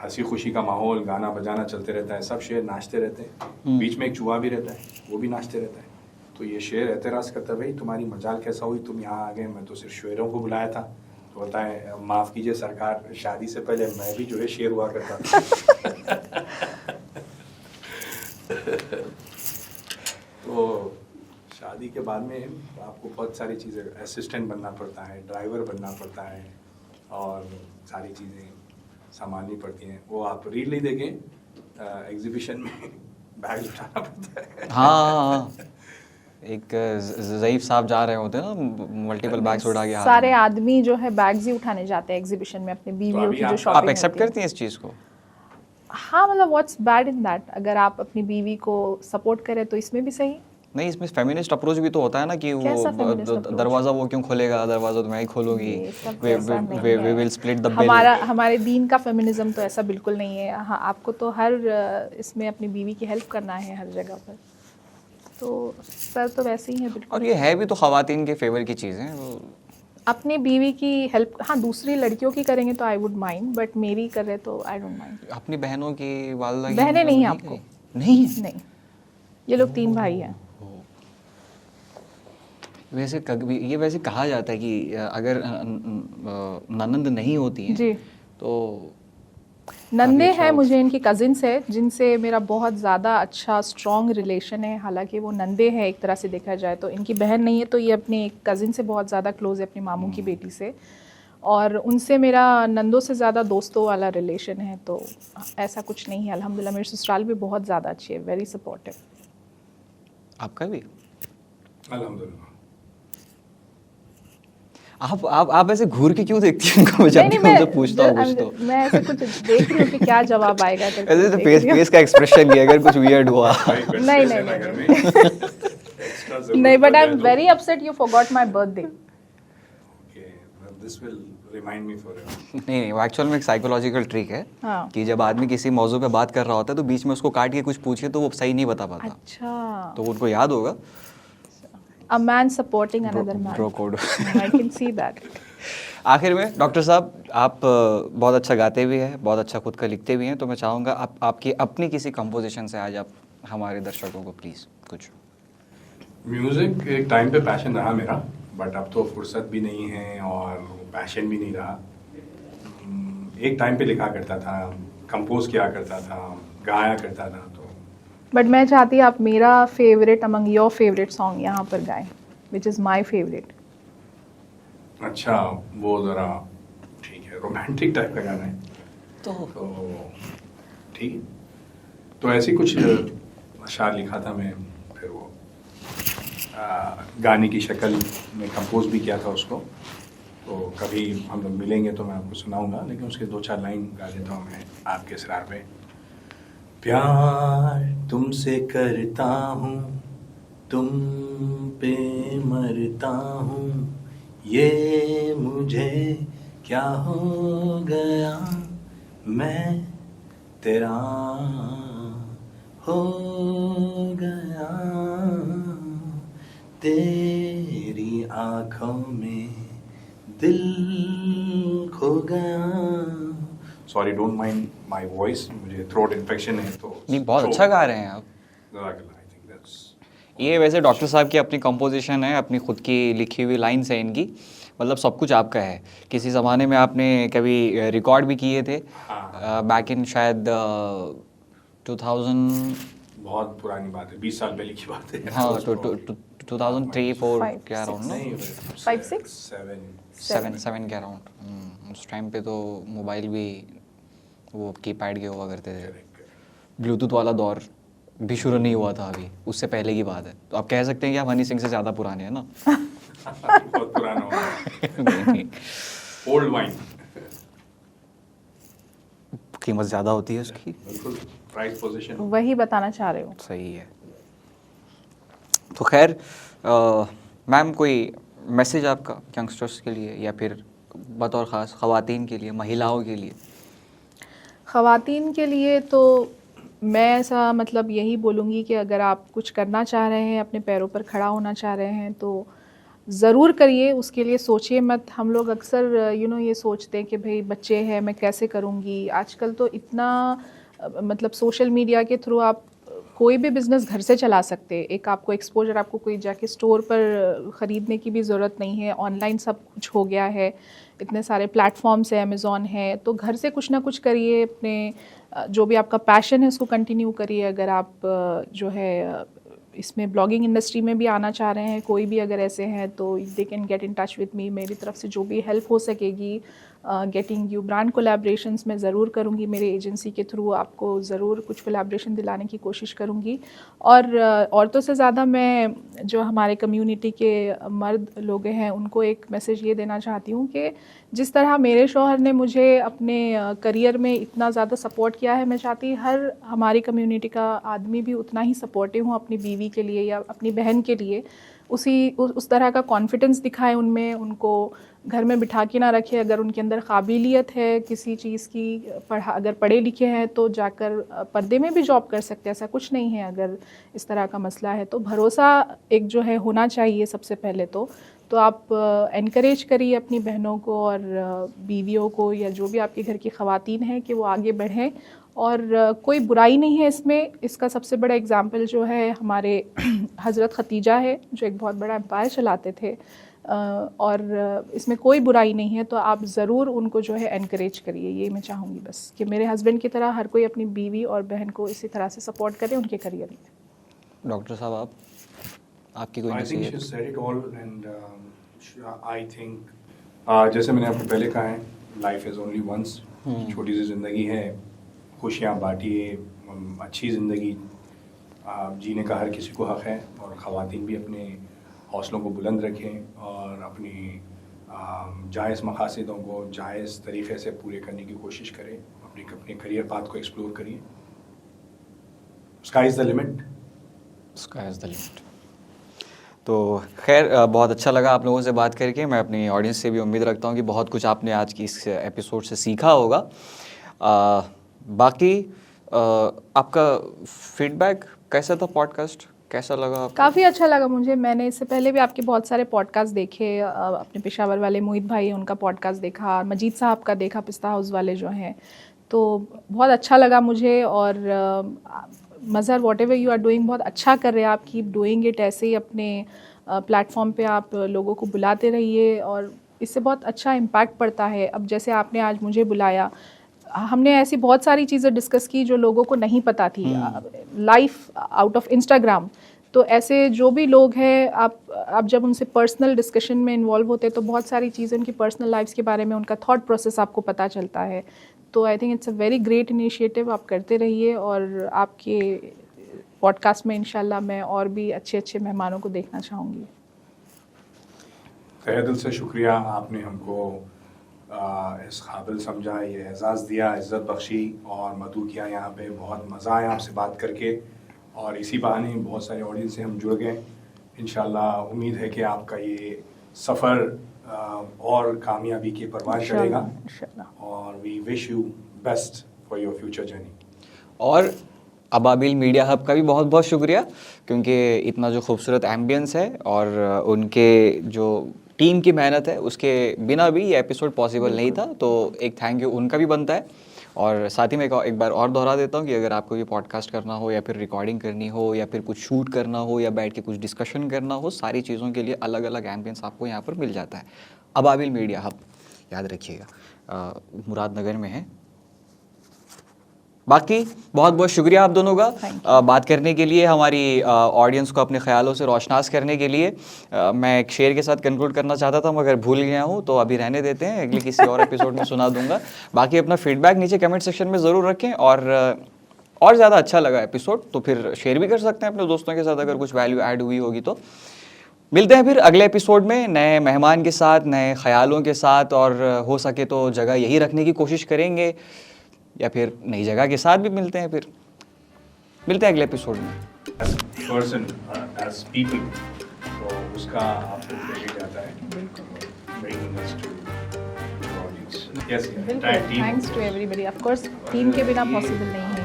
हंसी खुशी का माहौल, गाना बजाना चलते रहता है, सब शेर नाचते रहते हैं. बीच में एक चूहा भी रहता है, वो भी नाचते रहता है. तो ये शेर एतराज़ करता है, भाई तुम्हारी मजाल कैसा हुई, तुम यहाँ आ गए, मैं तो सिर्फ शेरों को बुलाया था. तो बोलता है माफ़ कीजिए सरकार, शादी से पहले मैं भी जो है शेर हुआ करता था. तो शादी के बाद में आपको बहुत सारी चीज़ें, असिस्टेंट बनना पड़ता है, ड्राइवर बनना पड़ता है और सारी चीज़ें संभालनी पड़ती हैं. वो आप रील नहीं देखें, एग्जीबिशन में बैग उठाना पड़ता है. हाँ, एक ज़ईफ साहब जा रहे होते हैं ना, मल्टीपल बैग्स उठा के हाथ में। सारे आदमी जो है बैग्स ही उठाने जाते हैं एग्जीबिशन में अपनी बीवियों अभी की जो आप शॉपिंग आप एक्सेप्ट होती है। करती हैं इस चीज़ को? हाँ, मतलब व्हाट्स बैड इन दैट? अगर आप अपनी बीवी को सपोर्ट करें तो इसमें भी सही। नहीं, इसमें फेमिनिस्ट अप्रोच भी तो होता है ना कि वो कैसा feminist approach? दरवाज़ा वो क्यों खोलेगा, दरवाज़ा तो मैं ही खोलूंगी, ये सब ऐसा नहीं वी है। Will split the bill. हमारे दीन का फेमिनिज्म तो ऐसा बिल्कुल नहीं है। हाँ, आपको तो हर इसमें अपनी बीवी की हेल्प करना है हर जगह पर। तो सर तो वैसे ही है बिल्कुल। और ये है भी तो ख़वातीन के फेवर की चीज़ है वो। अपनी बीवी की हेल्प, हाँ, दूसरी लड़कियों की करेंगे तो आई वुड माइंड, बट मेरी कर रहे तो आई डोंट माइंड। अपनी बहनों की, वालदा की बहनें मतलब नहीं हैं आपको? करी? नहीं है? नहीं, ये लोग 3 भाई हैं। वैसे कभी ये वैसे कहा जाता है कि अगर ननंद नहीं होती है जी। तो नंदे अच्छा हैं हो। मुझे, इनकी कजिन्स है जिनसे मेरा बहुत ज़्यादा अच्छा स्ट्रॉन्ग रिलेशन है। हालांकि वो नंदे हैं एक तरह से देखा जाए तो, इनकी बहन नहीं है तो ये अपनी कज़िन से बहुत ज़्यादा क्लोज़ है, अपनी मामू की बेटी से। और उनसे मेरा नंदों से ज़्यादा दोस्तों वाला रिलेशन है, तो ऐसा कुछ नहीं है अल्हम्दुलिल्लाह। मेरी ससुराल भी बहुत ज़्यादा अच्छी है, वेरी सपोर्टिव। आपका भी? अल्हम्दुलिल्लाह। आप ऐसे घूर के क्यों देखती हैं उनको? जब भी नहीं, उनसे पूछता हूँ कुछ तो मैं ऐसे कुछ देख रही हूँ कि क्या जवाब आएगा करके ऐसे तो देख फेस रही हूँ। फेस का एक्सप्रेशन लिया, अगर कुछ वियर्ड हुआ। नहीं, नहीं, नहीं, but I am very upset you forgot my birthday. This will remind me forever. नहीं, वो एक्चुअल में एक साइकोलॉजिकल ट्रिक है हाँ। कि जब आदमी किसी मौजू पे बात कर रहा होता है तो बीच में उसको काट के कुछ पूछे तो वो सही नहीं बता पाता, अच्छा, तो उनको याद होगा। a man supporting another man. Bro code. I can see that. आखिर में डॉक्टर साहब, आप बहुत अच्छा गाते भी हैं, बहुत अच्छा खुद का लिखते भी हैं, तो मैं चाहूँगा आप आपकी अपनी किसी कंपोजिशन से आज आप हमारे दर्शकों को प्लीज़ कुछ। म्यूज़िक एक टाइम पे पैशन रहा मेरा, बट अब तो फुर्सत भी नहीं है और पैशन भी नहीं रहा। एक टाइम पे लिखा करता था, कंपोज किया करता था, गाया करता था। तो बट मैं चाहती आप मेरा favourite among your favourite song यहाँ पर गाएं, विच इज़ माई फेवरेट। अच्छा, वो ज़रा ठीक है, रोमांटिक टाइप का गाना है तो तो ठीक है। तो ऐसे कुछ अशार लिखा था मैं, फिर वो गाने की शक्ल में कंपोज भी किया था उसको। तो कभी हम लोग मिलेंगे तो मैं आपको सुनाऊंगा, लेकिन उसके 2-4 लाइन गा देता हूँ मैं आपके इसरार पे। प्यार तुमसे करता हूँ, तुम पे मरता हूँ, ये मुझे क्या हो गया, मैं तेरा हो गया, तेरी आँखों में दिल खो गया। Sorry, don't mind my voice, मुझे थ्रोट इन्फेक्शन है तो। नहीं, बहुत अच्छा गा रहे हैं आप। आई थिंक दैट्स ये वैसे डॉक्टर साहब की अपनी कंपोजिशन है, अपनी खुद की लिखी हुई लाइन्स है इनकी, मतलब सब कुछ आपका है। किसी ज़माने में आपने कभी रिकॉर्ड भी किए थे, बैक इन शायद 2000, बहुत पुरानी बात है, 20 साल पहले की बात है। हाँ 2003-4 के अराउंड ना, नहीं, 5-6? 7 के अराउंड। उस टाइम पे तो मोबाइल भी वो कीपैड के हुआ करते थे, ब्लूटूथ वाला दौर भी शुरू नहीं हुआ था अभी, उससे पहले की बात है। तो आप कह सकते हैं कि आप हनी सिंह से ज़्यादा पुराने हैं ना। बहुत पुराना होगा, ओल्ड वाइन। कीमत ज़्यादा होती है उसकी। बिल्कुल, प्राइस पोजीशन। वही बताना चाह रहे हो। सही है। तो खैर मैम, कोई मैसेज आपका यंगस्टर्स के लिए या फिर बतौर ख़ास ख़वातीन के लिए, महिलाओं के लिए? ख़वातीन के लिए तो मैं ऐसा मतलब यही बोलूँगी कि अगर आप कुछ करना चाह रहे हैं, अपने पैरों पर खड़ा होना चाह रहे हैं तो ज़रूर करिए, उसके लिए सोचिए मत। हम लोग अक्सर ये सोचते हैं कि भाई बच्चे हैं, मैं कैसे करूँगी। आजकल तो इतना मतलब सोशल मीडिया के थ्रू आप कोई भी बिज़नेस घर से चला सकते हैं। एक आपको एक्सपोजर, आपको कोई जाके स्टोर पर ख़रीदने की भी ज़रूरत नहीं है, ऑनलाइन सब कुछ हो गया है, इतने सारे प्लेटफॉर्म्स हैं, अमेज़ॉन है। तो घर से कुछ ना कुछ करिए, अपने जो भी आपका पैशन है उसको कंटिन्यू करिए। अगर आप जो है इसमें ब्लॉगिंग इंडस्ट्री में भी आना चाह रहे हैं, कोई भी अगर ऐसे हैं तो they can get in touch with me. मेरी तरफ से जो भी हेल्प हो सकेगी, गेटिंग यू ब्रांड कोलैबोरेशंस मैं ज़रूर करूँगी। मेरे एजेंसी के थ्रू आपको ज़रूर कुछ कोलैबोरेशन दिलाने की कोशिश करूँगी। और औरतों से ज़्यादा मैं जो हमारे कम्युनिटी के मर्द लोग हैं उनको एक मैसेज ये देना चाहती हूँ कि जिस तरह मेरे शौहर ने मुझे अपने करियर में इतना ज़्यादा सपोर्ट किया है, मैं चाहती हर हमारी कम्युनिटी का आदमी भी उतना ही सपोर्टिव हो अपनी बीवी के लिए या अपनी बहन के लिए। उस तरह का कॉन्फिडेंस दिखाए उनमें, उनको घर में बिठा के ना रखे। अगर उनके अंदर काबिलियत है किसी चीज़ की, अगर पढ़े लिखे हैं तो जाकर पर्दे में भी जॉब कर सकते हैं, ऐसा कुछ नहीं है। अगर इस तरह का मसला है तो भरोसा एक जो है होना चाहिए सबसे पहले तो आप एनकरेज करिए अपनी बहनों को और बीवियों को या जो भी आपके घर की ख़वातीन हैं कि वो आगे बढ़ें। और कोई बुराई नहीं है इसमें। इसका सबसे बड़ा एग्ज़ाम्पल जो है हमारे हज़रत ख़तीजा है, जो एक बहुत बड़ा एम्पायर चलाते थे। और इसमें कोई बुराई नहीं है, तो आप ज़रूर उनको जो है एनकरेज करिए, ये मैं चाहूँगी बस कि मेरे हस्बैंड की तरह हर कोई अपनी बीवी और बहन को इसी तरह से सपोर्ट करे उनके करियर में। डॉक्टर साहब आपकी कोई I think नसीहत? she said it all and I think जैसे मैंने आपको पहले कहा है, लाइफ इज़ ओनली वंस, छोटी सी ज़िंदगी है, खुशियाँ बांटिए, अच्छी ज़िंदगी जीने का हर किसी को हक़ है, और ख़वातीन भी अपने हौसलों को बुलंद रखें और अपनी जायज़ मक़ासदों को जायज़ तरीक़े से पूरे करने की कोशिश करें, अपने करियर पाथ को एक्सप्लोर करिए। Sky is the limit. Sky is the limit. तो खैर बहुत अच्छा लगा आप लोगों से बात करके। मैं अपनी ऑडियंस से भी उम्मीद रखता हूँ कि बहुत कुछ आपने आज की इस एपिसोड से सीखा होगा। बाकी आपका फीडबैक कैसा था? पॉडकास्ट कैसा लगा आपको? काफ़ी अच्छा लगा मुझे। मैंने इससे पहले भी आपके बहुत सारे पॉडकास्ट देखे, अपने पेशावर वाले मोहित भाई उनका पॉडकास्ट देखा, मजीद साहब का देखा, पिस्ता हाउस वाले जो हैं, तो बहुत अच्छा लगा मुझे। और Mazhar whatever you are doing बहुत अच्छा कर रहे हैं आप, कीप डूइंग इट। ऐसे ही अपने प्लेटफॉर्म पे आप लोगों को बुलाते रहिए और इससे बहुत अच्छा इम्पैक्ट पड़ता है। अब जैसे आपने आज मुझे बुलाया, हमने ऐसी बहुत सारी चीज़ें डिस्कस की जो लोगों को नहीं पता थी, लाइफ आउट ऑफ इंस्टाग्राम। तो ऐसे जो भी लोग हैं, आप जब उनसे पर्सनल डिस्कशन में इन्वॉल्व होते हैं तो बहुत सारी चीज़ें उनकी पर्सनल लाइफ्स के बारे में, उनका थॉट प्रोसेस आपको पता चलता है। तो I think it's a very great initiative, आप करते रहिए। और आपके पॉडकास्ट में इंशाल्लाह मैं और भी अच्छे अच्छे मेहमानों को देखना चाहूँगी। तहे दिल से शुक्रिया, आपने हमको इस काबिल समझा, ये एजाज़ दिया, इज़्ज़त बख्शी और मदऊ किया यहाँ पे। बहुत मज़ा आया आपसे बात करके, और इसी बहाने बहुत सारे ऑडियंस से हम जुड़ गए। इंशाल्लाह उम्मीद है कि आपका ये सफ़र और कामयाबी के परवान चढ़ेगा, और we wish you best for your future journey. और अबाबिल मीडिया हब का भी बहुत बहुत शुक्रिया, क्योंकि इतना जो खूबसूरत एम्बियंस है और उनके जो टीम की मेहनत है, उसके बिना भी ये एपिसोड पॉसिबल नहीं था। तो एक थैंक यू उनका भी बनता है। और साथ ही में एक बार और दोहरा देता हूँ कि अगर आपको ये पॉडकास्ट करना हो, या फिर रिकॉर्डिंग करनी हो, या फिर कुछ शूट करना हो, या बैठ के कुछ डिस्कशन करना हो, सारी चीज़ों के लिए अलग अलग एम्बियंस आपको यहाँ पर मिल जाता है। अबाबिल मीडिया हब, याद रखिएगा, मुरादनगर में है। बाकी बहुत बहुत शुक्रिया आप दोनों का बात करने के लिए, हमारी ऑडियंस को अपने ख्यालों से रोशनास करने के लिए। मैं एक शेर के साथ कंक्लूड करना चाहता था, मगर भूल गया हूँ, तो अभी रहने देते हैं, अगले किसी और एपिसोड में सुना दूंगा। बाकी अपना फीडबैक नीचे कमेंट सेक्शन में ज़रूर रखें, और ज़्यादा अच्छा लगा एपिसोड तो फिर शेयर भी कर सकते हैं अपने दोस्तों के साथ, अगर कुछ वैल्यू ऐड हुई होगी तो। मिलते हैं फिर अगले एपिसोड में नए मेहमान के साथ, नए ख्यालों के साथ, और हो सके तो जगह यही रखने की कोशिश करेंगे, या फिर नई जगह के साथ भी मिलते हैं। फिर मिलते हैं अगले एपिसोड में। एज पर्सन, एज पीपल, तो उसका आपको क्रेडिट जाता है। Bringing us to the audience. Yes, बिल्कुल, entire team. Thanks to everybody. Of course team के बिना पॉसिबल नहीं है।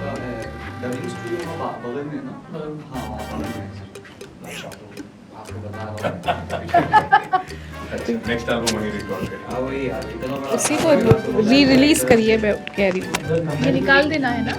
नेक्स्ट एल्बम वहीं रिकॉर्ड करें। उसी को री रिलीज करिए, मैं कह रही हूँ। ये निकाल देना है ना।